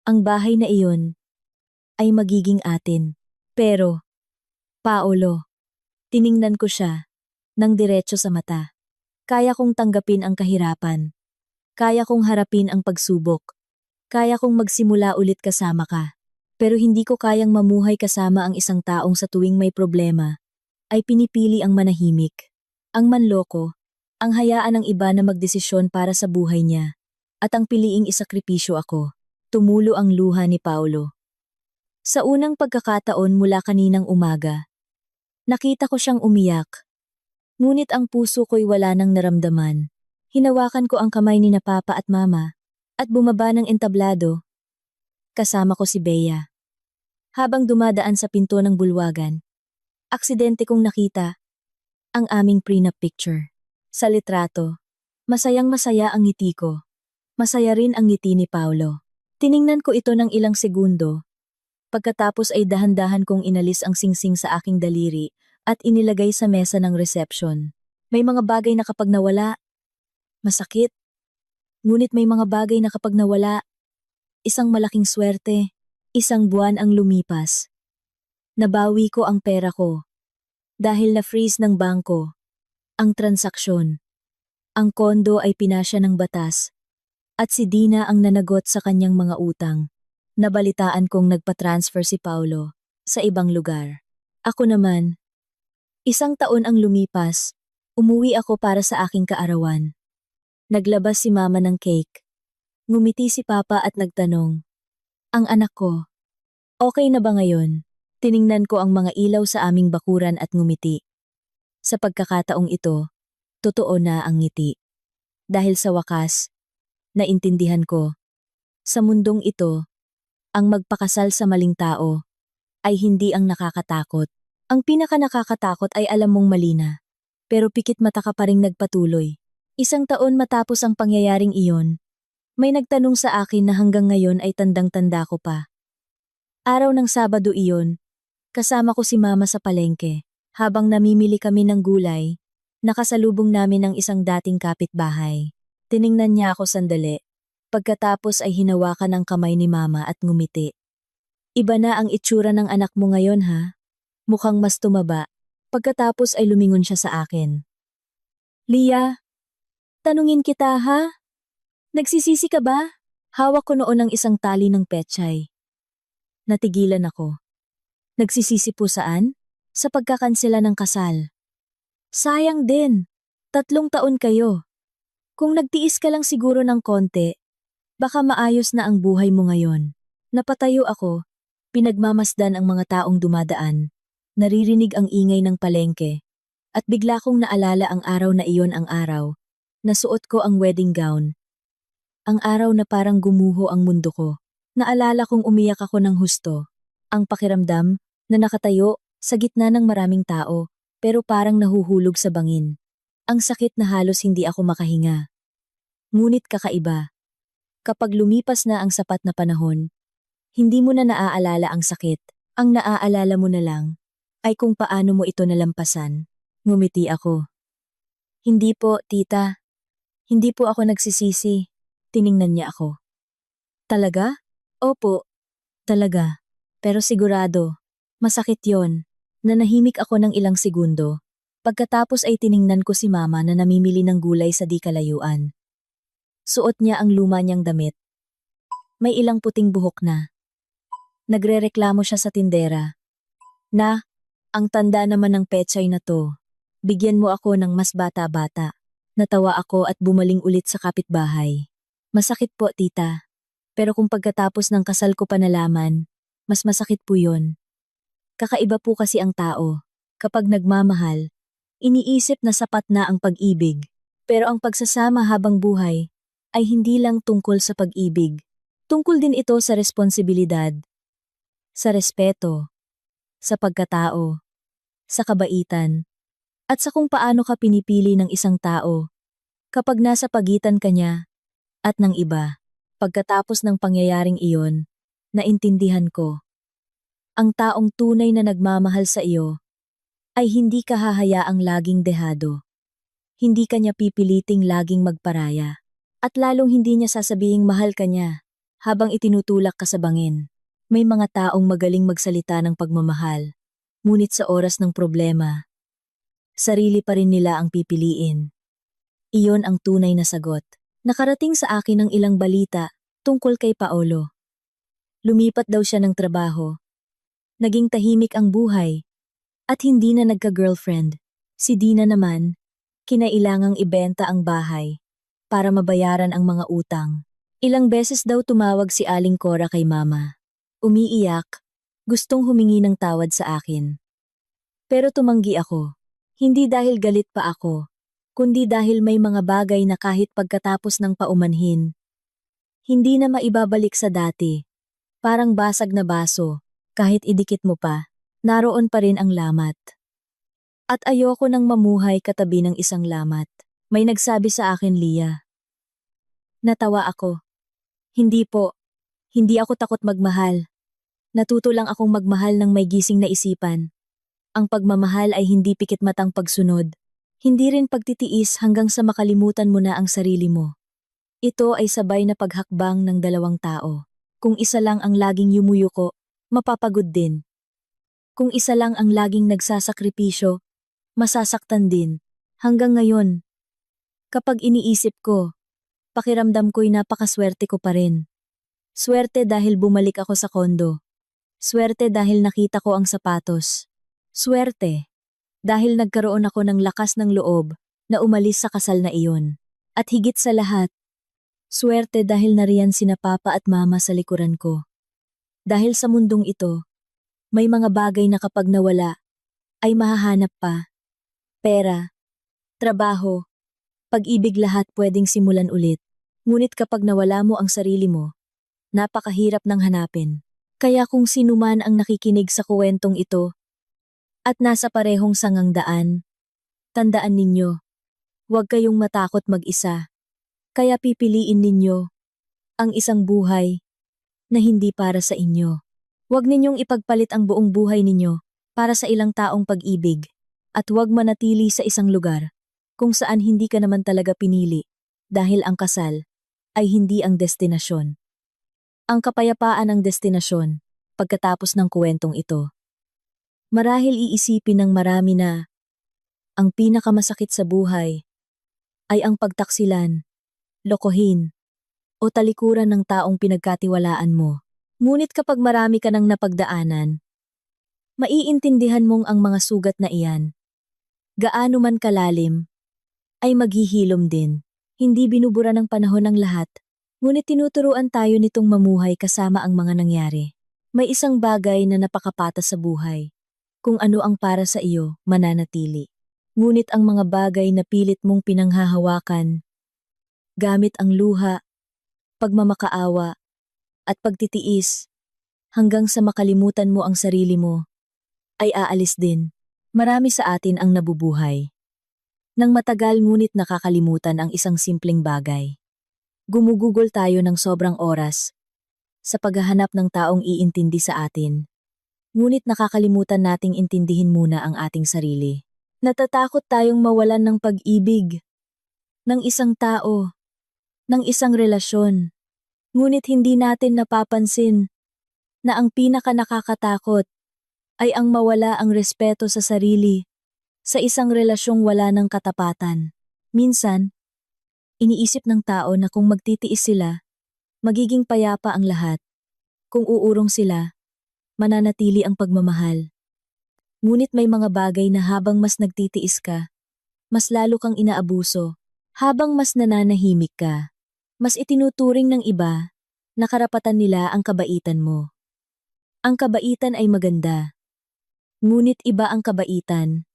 ang bahay na iyon ay magiging atin. Pero, Paolo, tiningnan ko siya, ng diretso sa mata. Kaya kong tanggapin ang kahirapan. Kaya kong harapin ang pagsubok. Kaya kong magsimula ulit kasama ka. Pero hindi ko kayang mamuhay kasama ang isang taong sa tuwing may problema, ay pinipili ang manahimik, ang manloko, ang hayaan ng iba na magdesisyon para sa buhay niya, at ang piliing isakripisyo ako. Tumulo ang luha ni Paulo. Sa unang pagkakataon mula kaninang umaga, nakita ko siyang umiyak. Ngunit ang puso ko'y wala nang naramdaman. Hinawakan ko ang kamay ni na Papa at Mama, at bumaba ng entablado. Kasama ko si Bea. Habang dumadaan sa pinto ng bulwagan, aksidente kong nakita ang aming prenup picture. Sa litrato, masayang-masaya ang ngiti ko. Masaya rin ang ngiti ni Paulo. Tiningnan ko ito ng ilang segundo. Pagkatapos ay dahan-dahan kong inalis ang singsing sa aking daliri at inilagay sa mesa ng reception. May mga bagay na kapag nawala, masakit. Ngunit may mga bagay na kapag nawala, isang malaking swerte. Isang buwan ang lumipas. Nabawi ko ang pera ko. Dahil na-freeze ng bangko. Ang transaksyon. Ang kondo ay pinasya ng batas. At si Dina ang nanagot sa kanyang mga utang. Nabalitaan kong nagpa-transfer si Paulo sa ibang lugar. Ako naman, 1 taon ang lumipas. Umuwi ako para sa aking kaarawan. Naglabas si Mama ng cake. Ngumiti si Papa at nagtanong, ang anak ko, okay na ba ngayon? Tiningnan ko ang mga ilaw sa aming bakuran at ngumiti. Sa pagkakataong ito, totoo na ang ngiti. Dahil sa wakas, naintindihan ko, sa mundong ito, ang magpakasal sa maling tao ay hindi ang nakakatakot. Ang pinaka nakakatakot ay alam mong mali na. Pero pikit mata ka pa ring nagpatuloy. 1 taon matapos ang pangyayaring iyon, may nagtanong sa akin na hanggang ngayon ay tandang-tanda ko pa. Araw ng Sabado iyon, kasama ko si Mama sa palengke. Habang namimili kami ng gulay, nakasalubong namin ang isang dating kapitbahay. Tiningnan niya ako sandali. Pagkatapos ay hinawakan ang kamay ni Mama at ngumiti. Iba na ang itsura ng anak mo ngayon ha? Mukhang mas tumaba. Pagkatapos ay lumingon siya sa akin. Lia, tanungin kita ha? Nagsisisi ka ba? Hawak ko noon ang isang tali ng pechay. Natigilan ako. Nagsisisi po saan? Sa pagkakansela ng kasal. Sayang din. 3 taon kayo. Kung nagtiis ka lang siguro ng konti, baka maayos na ang buhay mo ngayon. Napatayo ako, pinagmamasdan ang mga taong dumadaan. Naririnig ang ingay ng palengke. At bigla kong naalala ang araw na iyon ang araw. Nasuot ko ang wedding gown. Ang araw na parang gumuho ang mundo ko. Naalala kong umiyak ako ng husto. Ang pakiramdam na nakatayo sa gitna ng maraming tao pero parang nahuhulog sa bangin. Ang sakit na halos hindi ako makahinga. Ngunit kakaiba. Kapag lumipas na ang sapat na panahon, hindi mo na naaalala ang sakit. Ang naaalala mo na lang ay kung paano mo ito nalampasan. Ngumiti ako. Hindi po, tita. Hindi po ako nagsisisi. Tiningnan niya ako. Talaga? Opo, talaga. Pero sigurado, masakit yon. Nanahimik ako ng ilang segundo. Pagkatapos ay tiningnan ko si mama na namimili ng gulay sa di kalayuan. Suot niya ang luma niyang damit. May ilang puting buhok na. Nagrereklamo siya sa tindera. Na, ang tanda naman ng pechay na to. Bigyan mo ako ng mas bata-bata. Natawa ako at bumaling ulit sa kapitbahay. Masakit po, tita. Pero kung pagkatapos ng kasal ko pa nalaman, mas masakit po yun. Kakaiba po kasi ang tao. Kapag nagmamahal, iniisip na sapat na ang pag-ibig. Pero ang pagsasama habang buhay ay hindi lang tungkol sa pag-ibig. Tungkol din ito sa responsibilidad, sa respeto, sa pagkatao, sa kabaitan, at sa kung paano ka pinipili ng isang tao kapag nasa pagitan ka niya at ng iba. Pagkatapos ng pangyayaring iyon, naintindihan ko. Ang taong tunay na nagmamahal sa iyo ay hindi ka hahayaang laging dehado. Hindi ka niya pipiliting laging magparaya. At lalong hindi niya sasabihing mahal ka niya habang itinutulak ka sa bangin. May mga taong magaling magsalita ng pagmamahal, ngunit sa oras ng problema, sarili pa rin nila ang pipiliin. Iyon ang tunay na sagot. Nakarating sa akin ang ilang balita tungkol kay Paolo. Lumipat daw siya ng trabaho. Naging tahimik ang buhay at hindi na nagka-girlfriend. Si Dina naman, kinailangang ibenta ang bahay para mabayaran ang mga utang. Ilang beses daw tumawag si Aling Cora kay mama. Umiiyak, gustong humingi ng tawad sa akin. Pero tumanggi ako. Hindi dahil galit pa ako, kundi dahil may mga bagay na kahit pagkatapos ng paumanhin, hindi na maibabalik sa dati. Parang basag na baso, kahit idikit mo pa, naroon pa rin ang lamat. At ayoko nang mamuhay katabi ng isang lamat. May nagsabi sa akin, Lia. Natawa ako. Hindi po. Hindi ako takot magmahal. Natuto lang akong magmahal ng may gising na isipan. Ang pagmamahal ay hindi pikit matang pagsunod. Hindi rin pagtitiis hanggang sa makalimutan mo na ang sarili mo. Ito ay sabay na paghakbang ng dalawang tao. Kung isa lang ang laging yumuyuko, mapapagod din. Kung isa lang ang laging nagsasakripisyo, masasaktan din. Hanggang ngayon, kapag iniisip ko, pakiramdam ko'y napakaswerte ko pa rin. Swerte dahil bumalik ako sa kondo. Swerte dahil nakita ko ang sapatos. Swerte dahil nagkaroon ako ng lakas ng loob na umalis sa kasal na iyon. At higit sa lahat, swerte dahil nariyan sina papa at mama sa likuran ko. Dahil sa mundong ito, may mga bagay na kapag nawala, ay mahahanap pa. Pera, trabaho, pag-ibig, lahat pwedeng simulan ulit. Ngunit kapag nawala mo ang sarili mo, napakahirap nang hanapin. Kaya kung sino man ang nakikinig sa kwentong ito, at nasa parehong sangang daan, tandaan ninyo, huwag kayong matakot mag-isa. Kaya pipiliin ninyo ang isang buhay na hindi para sa inyo. Huwag ninyong ipagpalit ang buong buhay ninyo para sa ilang taong pag-ibig. At huwag manatili sa isang lugar kung saan hindi ka naman talaga pinili, dahil ang kasal ay hindi ang destinasyon. Ang kapayapaan ang destinasyon pagkatapos ng kwentong ito. Marahil iisipin ng marami na ang pinakamasakit sa buhay ay ang pagtaksilan, lokohin, o talikuran ng taong pinagkatiwalaan mo. Ngunit kapag marami ka nang napagdaanan, maiintindihan mong ang mga sugat na iyan, gaano man kalalim, ay maghihilom din. Hindi binubura ng panahon ng lahat, ngunit tinuturuan tayo nitong mamuhay kasama ang mga nangyari. May isang bagay na napakapatas sa buhay. Kung ano ang para sa iyo, mananatili. Ngunit ang mga bagay na pilit mong pinanghahawakan, gamit ang luha, pagmamakaawa, at pagtitiis, hanggang sa makalimutan mo ang sarili mo, ay aalis din. Marami sa atin ang nabubuhay nang matagal ngunit nakakalimutan ang isang simpleng bagay. Gumugugol tayo ng sobrang oras sa paghahanap ng taong iintindi sa atin. Ngunit nakakalimutan nating intindihin muna ang ating sarili. Natatakot tayong mawalan ng pag-ibig, ng isang tao, ng isang relasyon. Ngunit hindi natin napapansin na ang pinaka nakakatakot ay ang mawala ang respeto sa sarili sa isang relasyong wala ng katapatan. Minsan, iniisip ng tao na kung magtitiis sila, magiging payapa ang lahat. Kung uurong sila, mananatili ang pagmamahal. Ngunit may mga bagay na habang mas nagtitiis ka, mas lalo kang inaabuso. Habang mas nananahimik ka, mas itinuturing ng iba na karapatan nila ang kabaitan mo. Ang kabaitan ay maganda. Ngunit iba ang kabaitan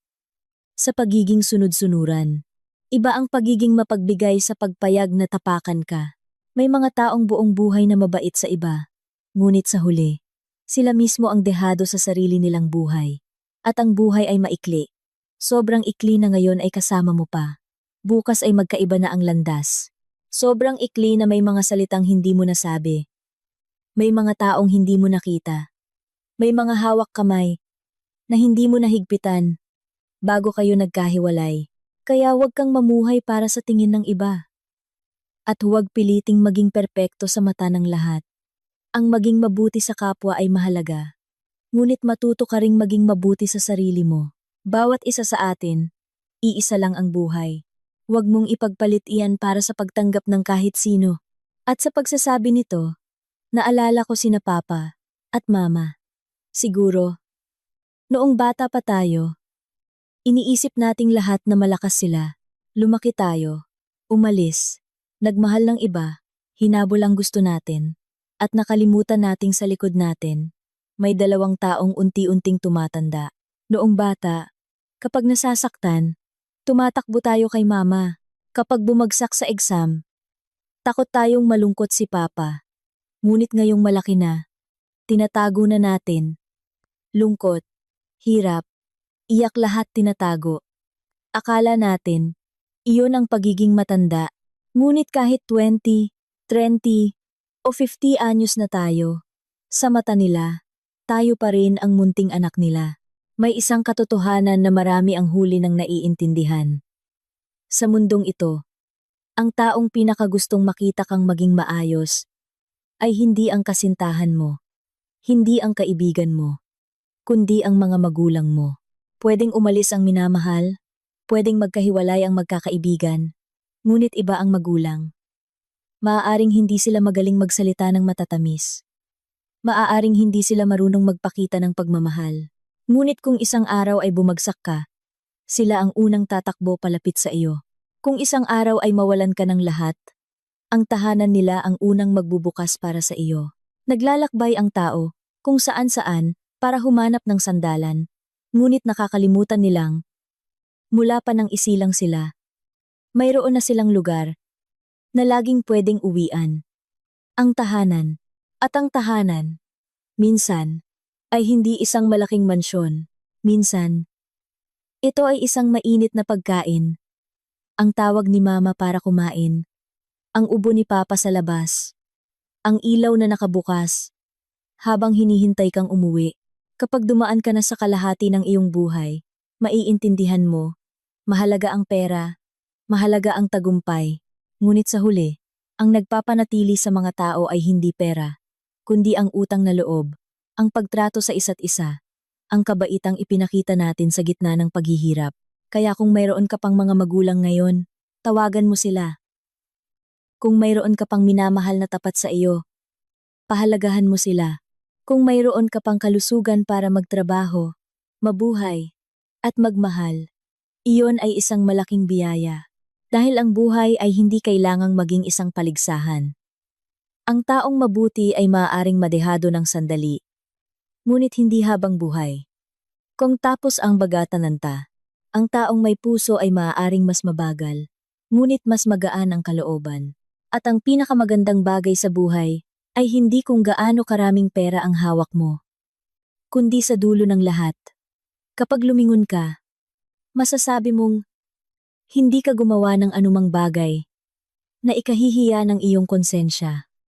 sa pagiging sunod-sunuran. Iba ang pagiging mapagbigay sa pagpayag na tapakan ka. May mga taong buong buhay na mabait sa iba. Ngunit sa huli, sila mismo ang dehado sa sarili nilang buhay. At ang buhay ay maikli. Sobrang ikli na ngayon ay kasama mo pa. Bukas ay magkaiba na ang landas. Sobrang ikli na may mga salitang hindi mo nasabi. May mga taong hindi mo nakita. May mga hawak kamay na hindi mo nahigpitan bago kayo nagkahiwalay. Kaya huwag kang mamuhay para sa tingin ng iba. At huwag piliting maging perpekto sa mata ng lahat. Ang maging mabuti sa kapwa ay mahalaga. Ngunit matuto ka ring maging mabuti sa sarili mo. Bawat isa sa atin, iisa lang ang buhay. Huwag mong ipagpalit iyan para sa pagtanggap ng kahit sino. At sa pagsasabi nito, naalala ko sina Papa at Mama. Siguro, noong bata pa tayo, iniisip nating lahat na malakas sila. Lumaki tayo, umalis, nagmahal ng iba, hinabol ang gusto natin, at nakalimutan nating sa likod natin, may dalawang taong unti-unting tumatanda. Noong bata, kapag nasasaktan, tumatakbo tayo kay Mama. Kapag bumagsak sa exam, takot tayong malungkot si Papa. Ngunit ngayong malaki na, tinatago na natin. Lungkot, hirap, iyak lahat tinatago. Akala natin, iyon ang pagiging matanda. Ngunit kahit 20, 30, o 50 anyos na tayo, sa mata nila, tayo pa rin ang munting anak nila. May isang katotohanan na marami ang huli ng naiintindihan. Sa mundong ito, ang taong pinakagustong makita kang maging maayos ay hindi ang kasintahan mo, hindi ang kaibigan mo, kundi ang mga magulang mo. Pwedeng umalis ang minamahal, pwedeng magkahiwalay ang magkakaibigan, ngunit iba ang magulang. Maaaring hindi sila magaling magsalita ng matatamis. Maaaring hindi sila marunong magpakita ng pagmamahal. Ngunit kung isang araw ay bumagsak ka, sila ang unang tatakbo palapit sa iyo. Kung isang araw ay mawalan ka ng lahat, ang tahanan nila ang unang magbubukas para sa iyo. Naglalakbay ang tao, kung saan-saan, para humanap ng sandalan. Ngunit nakakalimutan nilang, mula pa nang isilang sila, mayroon na silang lugar na laging pwedeng uwian. Ang tahanan. At ang tahanan, minsan, ay hindi isang malaking mansyon. Minsan, ito ay isang mainit na pagkain. Ang tawag ni Mama para kumain. Ang ubo ni Papa sa labas. Ang ilaw na nakabukas. Habang hinihintay kang umuwi. Kapag dumaan ka na sa kalahati ng iyong buhay, maiintindihan mo, mahalaga ang pera, mahalaga ang tagumpay. Ngunit sa huli, ang nagpapanatili sa mga tao ay hindi pera, kundi ang utang na loob. Ang pagtrato sa isa't isa, ang kabaitang ipinakita natin sa gitna ng paghihirap. Kaya kung mayroon ka pang mga magulang ngayon, tawagan mo sila. Kung mayroon ka pang minamahal na tapat sa iyo, pahalagahan mo sila. Kung mayroon ka pang kalusugan para magtrabaho, mabuhay, at magmahal, iyon ay isang malaking biyaya. Dahil ang buhay ay hindi kailangang maging isang paligsahan. Ang taong mabuti ay maaaring madehado ng sandali, ngunit hindi habang buhay. Kung tapos ang bagatananta, ang taong may puso ay maaaring mas mabagal, ngunit mas magaan ang kalooban. At ang pinakamagandang bagay sa buhay ay hindi kung gaano karaming pera ang hawak mo, kundi sa dulo ng lahat. Kapag lumingon ka, masasabi mong, hindi ka gumawa ng anumang bagay na ikahihiya ng iyong konsensya.